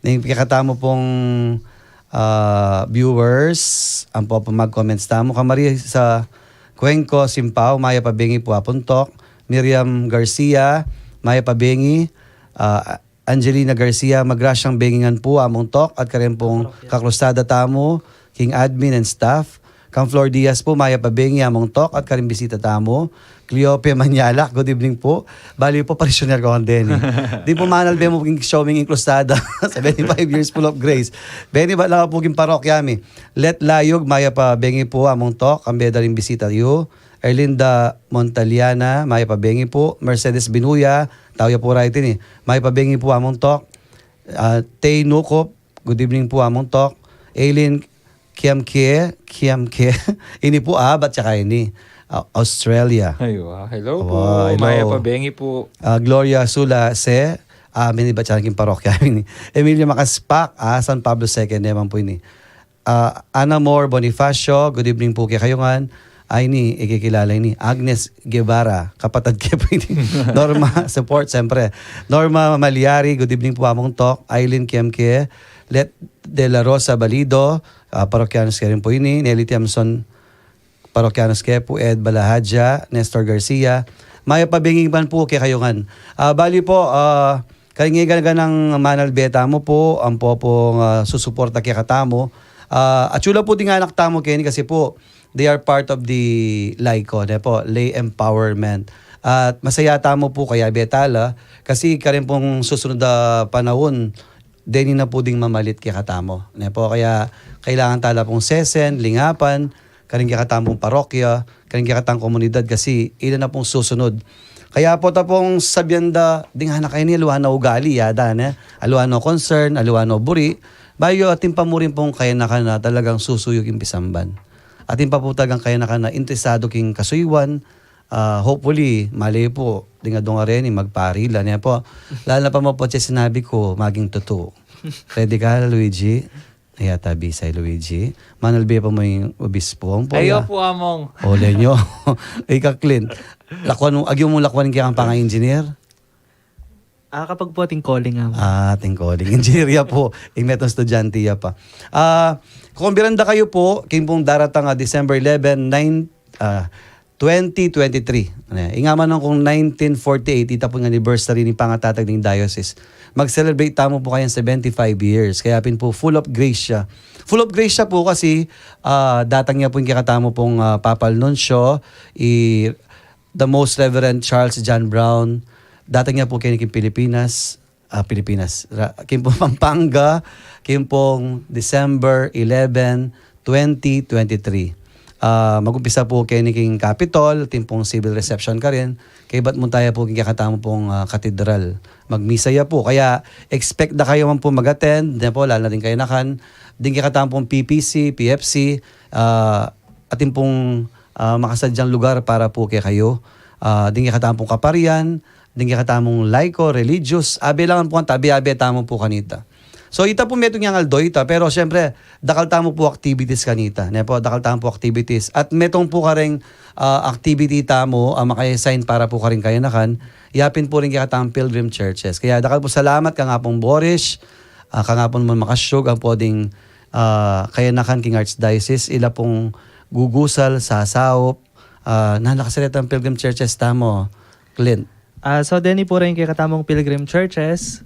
Ning kikatamo pong viewers, ang po mag-comments tamo. Kamari sa Cuenco, Simpao, Maya Pabengi po apuntok, Miriam Garcia, Maya Pabengi, Angelina Garcia, magrasyang bengingan po among tok at karen pong kakrustada tamo, king admin and staff, Kang Flor Diaz po, Maya Pabengi, Among Tok, at Karim Bisita Tamo. Cleope Manyalak, good evening po. Bali po, parishioner ko ang Denny. Di po manal be mo showing inclustada. 75 years full of grace. Benny ba lang po parokya mi. Let Layog, Maya Pabengi po, Among Tok, ang Bedaring Bisita yu. Erlinda Montaliana, Maya Pabengi po. Mercedes Binuya, tawya po right in Maya Pabengi po, Among Tok. Tay Nukop, good evening po, Among Tok. Aileen Kiamke, ini po ba't tsaka ini? Australia. Aywa. Hello po. Hello. Maya Pabengi po. Gloria Sula Se, mini ba tsaka king parokya ini? Emilio Macaspak, San Pablo II naman po ini. Ana Moore Bonifacio, good evening po kay kayungan. Ay ni, ikikilala ni Agnes Guevara, kapatid kay po ini. Norma, support siyempre. Norma Maliari, good evening po Among Tok. Aileen Kiamke, Let De La Rosa Balido, parokyanos kayo rin po ini. Nelly Tiamson, parokyanos kayo po. Ed Balahadja, Nestor Garcia. Maya Pabinging man po kay kayungan. Bali po, karingigan ng Manal Beta mo po, ang po pong susuporta kay katamo. At sula po din anak tamo kayo kasi po, they are part of the LAICO, po, Lay Empowerment. At masaya tamo po kaya Betala, kasi karin pong susunod na panahon, deni na po ding mamalit kay katamo. Po, kaya kailangan tala pong sesen, lingapan, karing kay katamong parokya, karing kay katang komunidad kasi ilan na pong susunod. Kaya po tapong sabyanda, ding hanak kayo ni aluhan na ugali, yada, aluhan no concern, aluhan no buri, bayo ating pamurin pong kaya na ka na talagang susuyog yung pisamban. Ating pa po talagang kaya na ka na interesado king kasuywan, hopefully, mali po, di nga doon nga rin, magparila niya po. Lalo na pa mo po siya sinabi ko, maging totoo. Ready ka, Luigi? Ayata, Bisay, Luigi. Manalbi pa mo yung obispo. Ayo po Among. Ole nyo. Ika, Clint. Agyo mo lakwan kaya ang pang-engineer? Kapag po ating calling nga. Ating calling. Engineer po. Ingmetong estudyante ya pa. Kung biranda kayo po, king pong daratang December 11, 2023. Ingaman ng kung 1948, ita po ng anniversary ni pangatatag ng diocese. Mag-celebrate tamo po kayang 75 years. Kaya pin po full of grace siya. Full of grace siya po kasi datang niya po yung kakatamo pong Papal Nuncio, the Most Reverend Charles John Brown. Datang niya po kayo ng Pilipinas. Kim pong Pampanga, kim pong December 11, 2023. Mag-umpisa po kay King Capitol, timpong civil reception ka rin. Kay ba't mo tayo po kikatamo pong katedral. Magmisaya po. Kaya expect na kayo man po mag-attend. Po, lalo na din kayo nakan. Din kikatamo pong PPC, PFC, atin pong makasadyang lugar para po kay kayo. Din kikatamo pong kaparian, din kikatamong laiko, religious. Abe lang po ang tabi, abe tamo po kanita. So ita po metong yang aldoy ita, pero syempre dakal tamo po activities kanita. Po, dakal tamo po activities at metong po karing activity tamo maka-assign para po karing kayanakan. Yapin po rin kaya tamang pilgrim churches. Kaya dakal po salamat ka nga pong Boris, ka nga pong makasyog ang poding kayanakan king Archdiocese, ila pong gugusal sa saop, nalakasalit ang pilgrim churches tamo, Clint. So Denny po rin kay katamong Pilgrim Churches,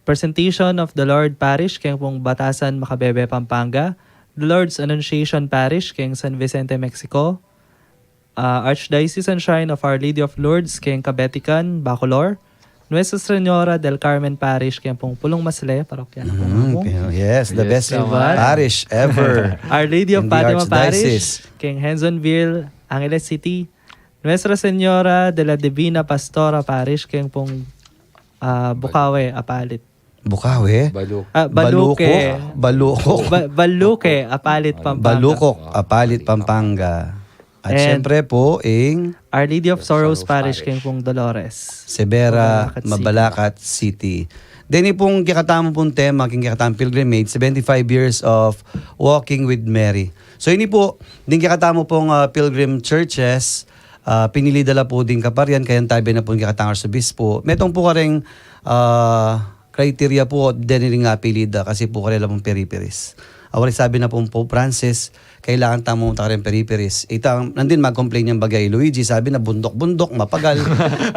Presentation of the Lord Parish kayong pong Batasan, Macabebe, Pampanga. The Lord's Annunciation Parish kayong San Vicente, Mexico. Archdiocesan Shrine of Our Lady of Lourdes kayong Kabetican, Bacolor. Nuestra Señora del Carmen Parish kayong pong Pulong Masle, parokya na po. Yes, the best naman. parish ever. Our Lady of in the Fatima Archdiocese. Parish kayong Hensonville, Angeles City. Nuestra Señora de la Divina Pastora Parish kayong pong Bukawe, Apalit. Bukawe? Baluque. Balukok. Baluque, Apalit, Pampanga. Balukok, Apalit, Pampanga. At And syempre po, Our Lady of Sorrows Parish kayong pong Dolores. Severa, Mabalacat City. Mabalacat City. Dini pong kikatamo pong tema, king kikatamong pilgrimage, 75 years of walking with Mary. So ini po, din kikatamo pong pilgrim churches, pinili dala po din kaparian, kaya tabi na po ng kikatang arsobispo. Metong po karing criteria po, din rin nga pilida, kasi po karela pong periperis. Awari sabi na po Pope Francis, kailangan tamo ta rin periperis. Nandin mag-complain yung bagay Luigi, sabi na bundok-bundok, mapagal.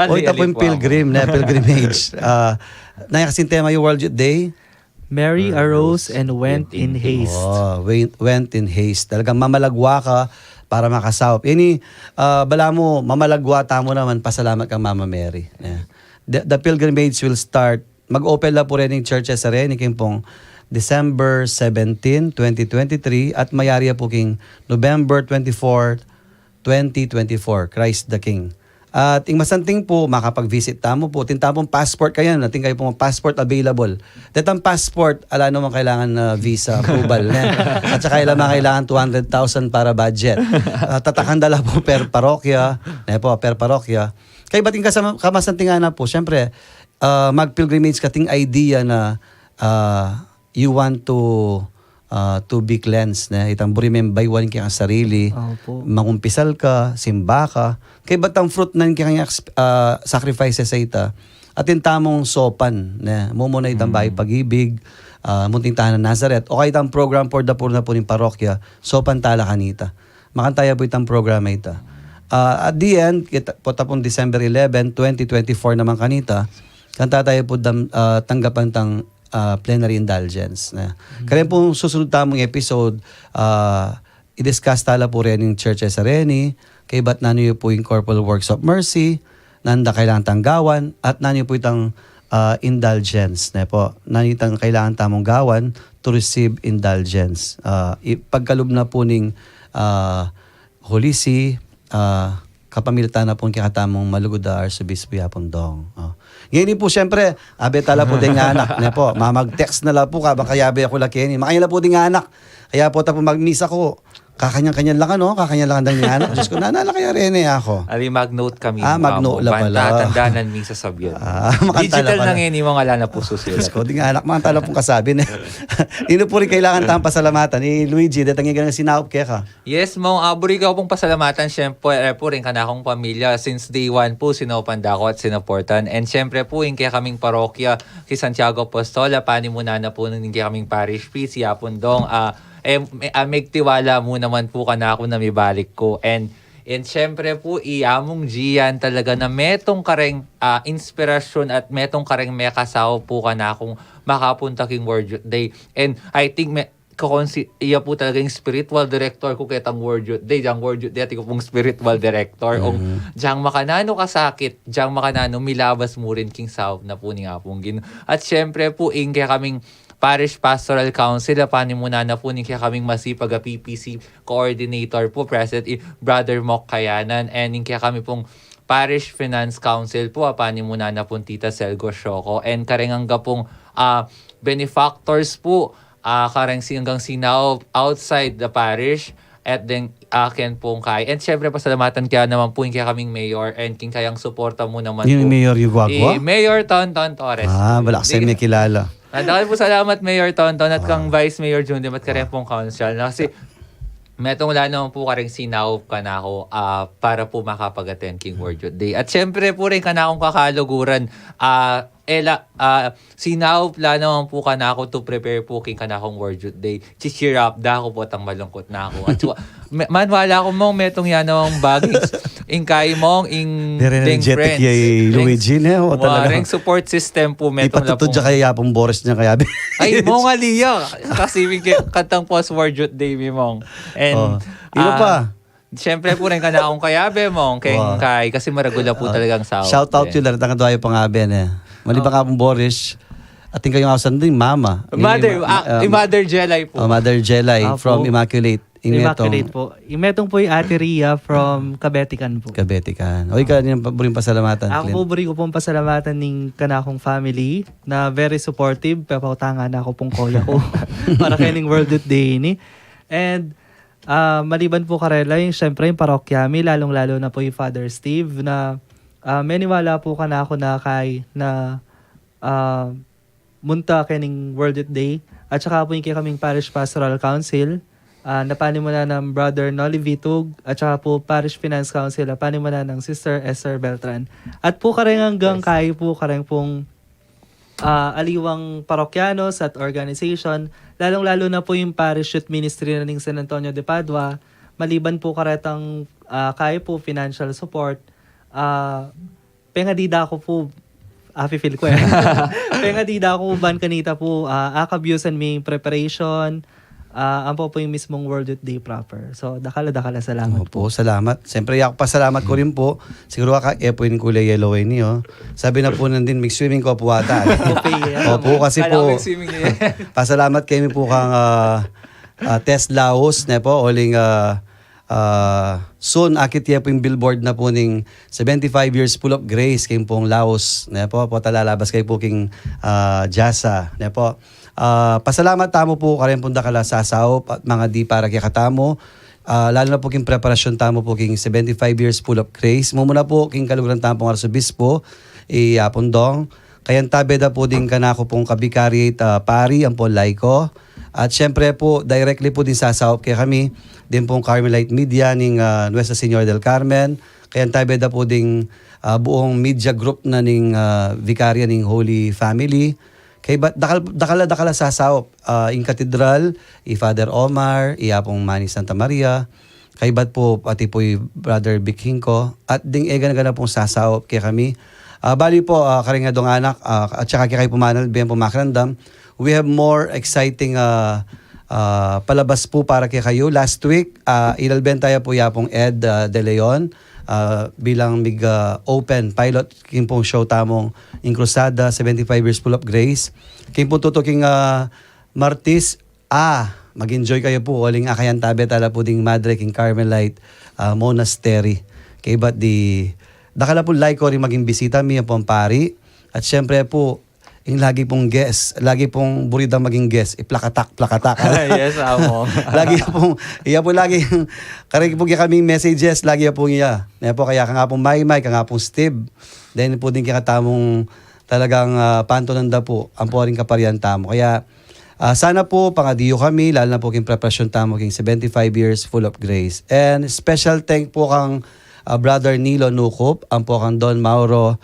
O ita po yung pilgrim, na pilgrimage. Naya kasing tema yung World Youth Day. Mary arose and went in haste. Oh, went in haste. Talagang mamalagwa ka para makasawop. Ini, bala mo, mamalagwa tamo naman, pasalamat kang Mama Mary. Yeah. The pilgrimage will start, mag-open na po rin yung churches sa rin, pong December 17, 2023, at mayariya po king November 24, 2024, Christ the King. At ing masanting po, makapag-visit tamo po. Tintapong passport kayo, natin kayo pong passport available. Datang passport, ala naman kailangan na visa approval. At saka kailangan 200,000 para budget. Tatakan dala po per parokya. Per parokya. Kaya bating kamasanting na po, syempre, mag-pilgrimage kating idea na you want to be cleansed. Itang remember one kaya ang sarili. Opo. Mangumpisal ka, simba ka. Kaya ba't ang fruit na kanya sacrifices sa ita? At yung tamong sopan. Mumuna itang bahay pag-ibig, munting tahanan ng Nazareth. O kaya itang program for the poor na po ng parokya, sopan tala kanita. Makantaya po itang program na ita. At the end, po tapong December 11, 2024 naman kanita, kanta tayo po tanggapan tang plenary indulgence. Kaya po susunod tamong episode, i-discuss tala po rin yung churches sa Reni, kay ba't nanyo po yung Corporal Works of Mercy, nanda kailangan tanggawan, at nanyo po itang indulgence. Nanyo itang kailangan tamong gawan to receive indulgence. Pagkalub na po ning Holy See, kapamilita na po kakatamong malugod da Arsobispo Yapon Dong. Ngayon po siyempre, abetala po din nga anak. Mamag-text na lang po ka, baka yabe ako lakini. Makanya po din nga anak. Kaya po tapo mag-misa ko. Kakanyang-kanyan lang kakanyang lang ang anak. Diyos ko, nanala kaya rin ako. Ali, mag-note kami. Mag-note la pala. Tandaanan minsan sa sabihan. Makantala Digital pala. na ngayon, yung mga lana po susulat. Diyos ko, di nga anak, makantala pong kasabi. Ino po rin kailangan tayong pasalamatan. Luigi, datang nga sinaup kaya ka. Yes, mong aburi ko pong pasalamatan. Siyempre po rin ka na akong pamilya. Since day one po, sinopanda ko at sinuportan. And siyempre po, yung kaya kaming parokya, si Santiago Apostola, panimuna na po nung kaya kaming parish priest, si Apundong, may tiwala mo naman po ka na ako na may balik ko. And syempre po, iamong Gian talaga na metong kareng inspirasyon at metong kareng may kasaw po ka na akong makapunta king Word Youth Day. And I think iya po talaga yung spiritual director ko kitang Word Youth Day. Diyang Word Youth Day, ko pong spiritual director. Diyang makanano kasakit, diyang makanano milabas mo rin king saw na po ni Apong Gino. At syempre po, kaya kaming Parish Pastoral Council, panimuna na po kaya kaming masipag PPC coordinator po, President Brother Mok Kayanan, and kaya kami pong Parish Finance Council po, panimuna na po Tita Selgo Shoko, and karengangga pong benefactors po, kareng hanggang sinaw outside the parish, at then akin pong kay. And syempre pasalamatan kaya naman po kaya kaming mayor, and king kayang suporta mo naman Yung po. Mayor Yuguagua? Mayor Tonton Torres. Wala kasi may kilala. Dahil po salamat Mayor Tonton at kang Vice Mayor Jundim at karen pong council. Kasi metong wala naman po kareng sinaup ka na ako para po makapag-attend King Word Youth Day. At syempre po rin ka na akong kakaluguran. Sinaup la naman po ka na ako to prepare po king ka na akong Word Youth Day. Cheer up, dako po tang malungkot na ako. At man wala ko mong metong yan namang bagay. Kay mong Very energetic yung Luigi na. Waring support system po metong Ipatutod siya kaya yapong Boris niya kaya. Ay, mong aliya. Kasi katang post-Word Youth Day mi mong. And, Ino pa? Siyempre po rin ka na akong kayabe mong. Kasi maragula po talagang sao. Shout out yun lang. Tangan doon yung pangaben Maliban ka pong Boris. At yung kayong asan din, Mama. Mother Jelay po. Mother Jelay from Immaculate. Immaculate po. Imetong po yung Ate Ria from Kabetikan po. Kabetikan. O ikaw din yung pasalamatan. Ako po buri ko pong pasalamatan ng kanakong family na very supportive. Papautangan na ako pong koya ko para kaning World Youth Day ni. And maliban po karela yung syempre yung parokyami, lalong-lalo na po yung Father Steve na meniwala po ka na ako na kay na munta kaning World Youth Day. At saka po yung kaming Parish Pastoral Council. Napanimula ng Brother Noli Vitug at saka po Parish Finance Council, napanimula ng Sister Esther Beltran. At po kareng hanggang kayo po kareng pong aliwang parokyanos at organization, lalong-lalo na po yung Parish Youth Ministry na ng San Antonio de Padua, maliban po karetang kayo po financial support, pengadida ko po feel ko eh. Kaya nga di ako ban kanita po, akabyusan may preparation, ampo po yung mismong World Youth Day proper. So, dakala salamat po. Opo, salamat. Siyempre, ako pasalamat ko rin po. Siguro po yung kulay yellow niyo. Sabi na po nandin, may swimming ko po ata. Opo, kasi Kala ko po, yung swimming niya. pasalamat kami po kang Tess Laos, ne po, uling soon, akit po yung billboard na po ning 75 years full of grace kayong pong Laos, ne po, talalabas kayo po king Jasa, ne po. Pasalamat tamo po karin punda kala sasaw at mga di para kaya katamo. Lalo na po king preparasyon tamo po king 75 years full of grace. Mumuna po king kaluguran tamo ng Arsobispo Pundong. Kayan tabi da po din kanako pong kabikariate pari ang po laiko. At syempre po directly po din sasaw kaya kami din pong Carmelite Media ning Nuestra Señora del Carmen. Kayan tabi da po ding buong media group na ning Vicaria ning Holy Family. Kay dakala sasawop in Cathedral, Father Omar, pong Manny Santa Maria, kay bat po pati po Brother Bikingko, at ding egan pong sasawop kay kami. Bali po karingadong anak at saka kay pumanal biyan po makrandam. We have more exciting palabas po para kay kayo. Last week, ilalben tayo po yapong Ed De Leon. Bilang open pilot king pong show tamong Incrusada 75 years full of grace king pong tutuking Martis mag-enjoy kayo po uling akayan tabi tala po ding Madre king Carmelite Monastery kay bat di dakala po like ko rin maging bisita mi pong pari at syempre po yung lagi pong guest, lagi pong burida maging guest, plakatak. Yes, amo. Lagi pong, lagi, karig po kami messages, lagi pong iya. Po, kaya ka nga pong Maymay, ka nga pong Steve. Then po din kakatamong talagang pantonanda po, ang po rin kaparian tamo. Kaya sana po, pangadiyo kami, lalo na po king preparasyon tamo king 75 years full of grace. And special thank po kang Brother Nilo Nukop, ang po kang Don Mauro,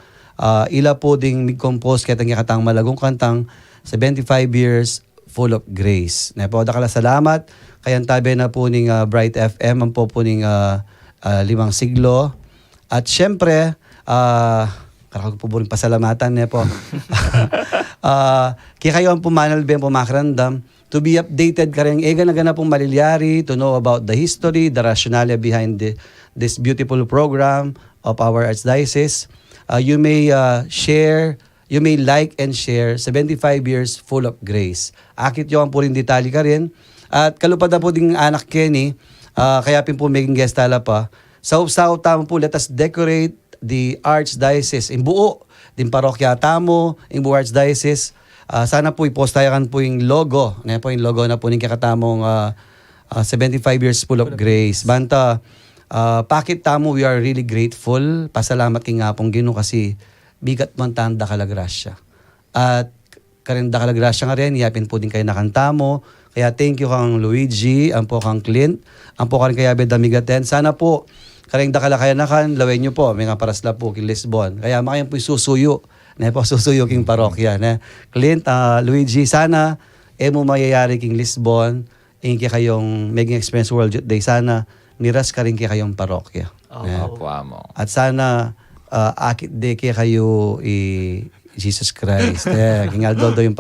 ila po ding mig-compose katang katang malagong kantang 75 years full of grace. Na po dakala salamat kayan tabi na po ning Bright FM ang po ning 5 siglo. At syempre karakot po rin pasalamatan ne po. Kaya kayo ang pumanal ben po makrandam to be updated karang ega na gana pong malilyari to know about the history, the rationale behind this beautiful program of our Archdiocese. You may share, you may like and share 75 years full of grace. Akit yung po rin detalye ka rin. At kalupad na po ding anak Kenny, kaya po maging guest tala pa. Sa tamo po, let us decorate the Archdiocese. In buo, din parokya tamo, in buo Archdiocese. Sana po ipostayan po yung logo. Ngayon po yung logo na po ng kakatamong 75 years full of grace. Banta, pakit tamo, we are really grateful. Pasalamat king nga pong Ginoo kasi bigat mo ang tanda kalagrasya. At karinda kalagrasya nga rin, yapin po din kayo nakantamo. Kaya thank you kang Luigi, ang po kang Clint, ang po karin kaya bedamigaten. Sana po, karinda kalakayanakan, lawin nyo po, may nga parasla po king Lisbon. Kaya makayan po susuyo, na po susuyo king parokya. Na. Clint, Luigi, sana, mo mayayari king Lisbon, ingi kayong making experience World Youth Day. Sana, miras ka rin kayong parokya. Opo, amo. At sana akit de kayo Jesus Christ. Kingaldo yung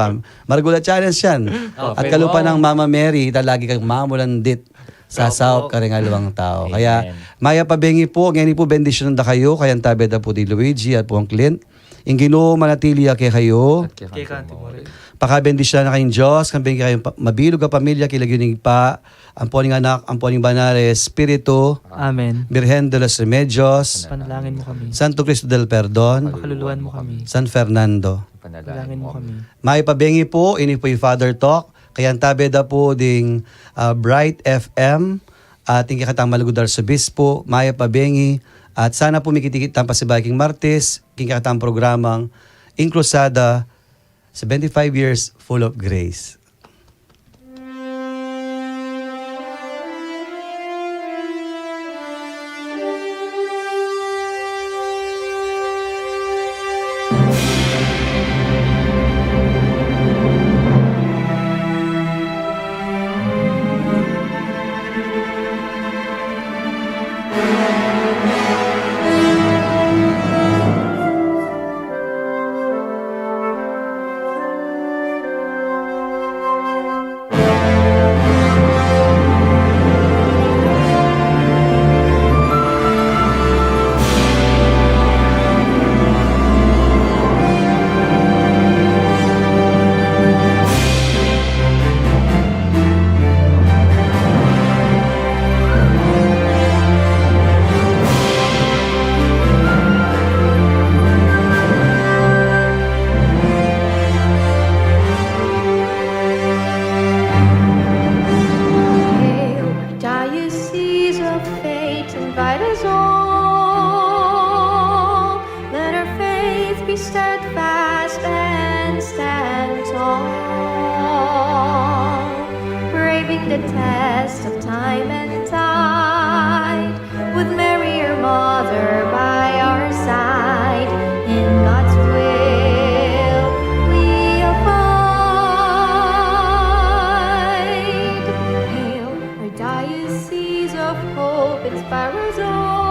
Margula challenge yan. At kalupa ng Mama Mary, talagi kang mamulandit sa south ka rin alawang tao. Amen. Kaya maya pabengi po, ngayon po bendisyon da kayo, kayang tabi da po di Luigi at po ang Clint. Yung Ginoo manatili kay kayo. Kay Kanti mo rin. Pakabendisyon na kayong Diyos, kambing kayong mabilog ka pamilya, kilagyoning pa, ang poning anak, ang poning banal, Espiritu, Amen. Birhen de los Remedios, Panalangin mo kami. Santo Cristo del Perdon, Pakaluluan mo kami. San Fernando. Panalangin mo kami. May pabengi po, ini po yung Father Talk, kaya ang tabi da po ding Bright FM, ating kakatang malagudar sa Bispo, may pabengi, at sana po mikitikit ang pasibaking Martes, kikatang programang Incrusada, 75 years full of grace. the test of time and tide, with Mary, your mother, by our side. In God's will we abide. Hail, our diocese of hope, inspire us all.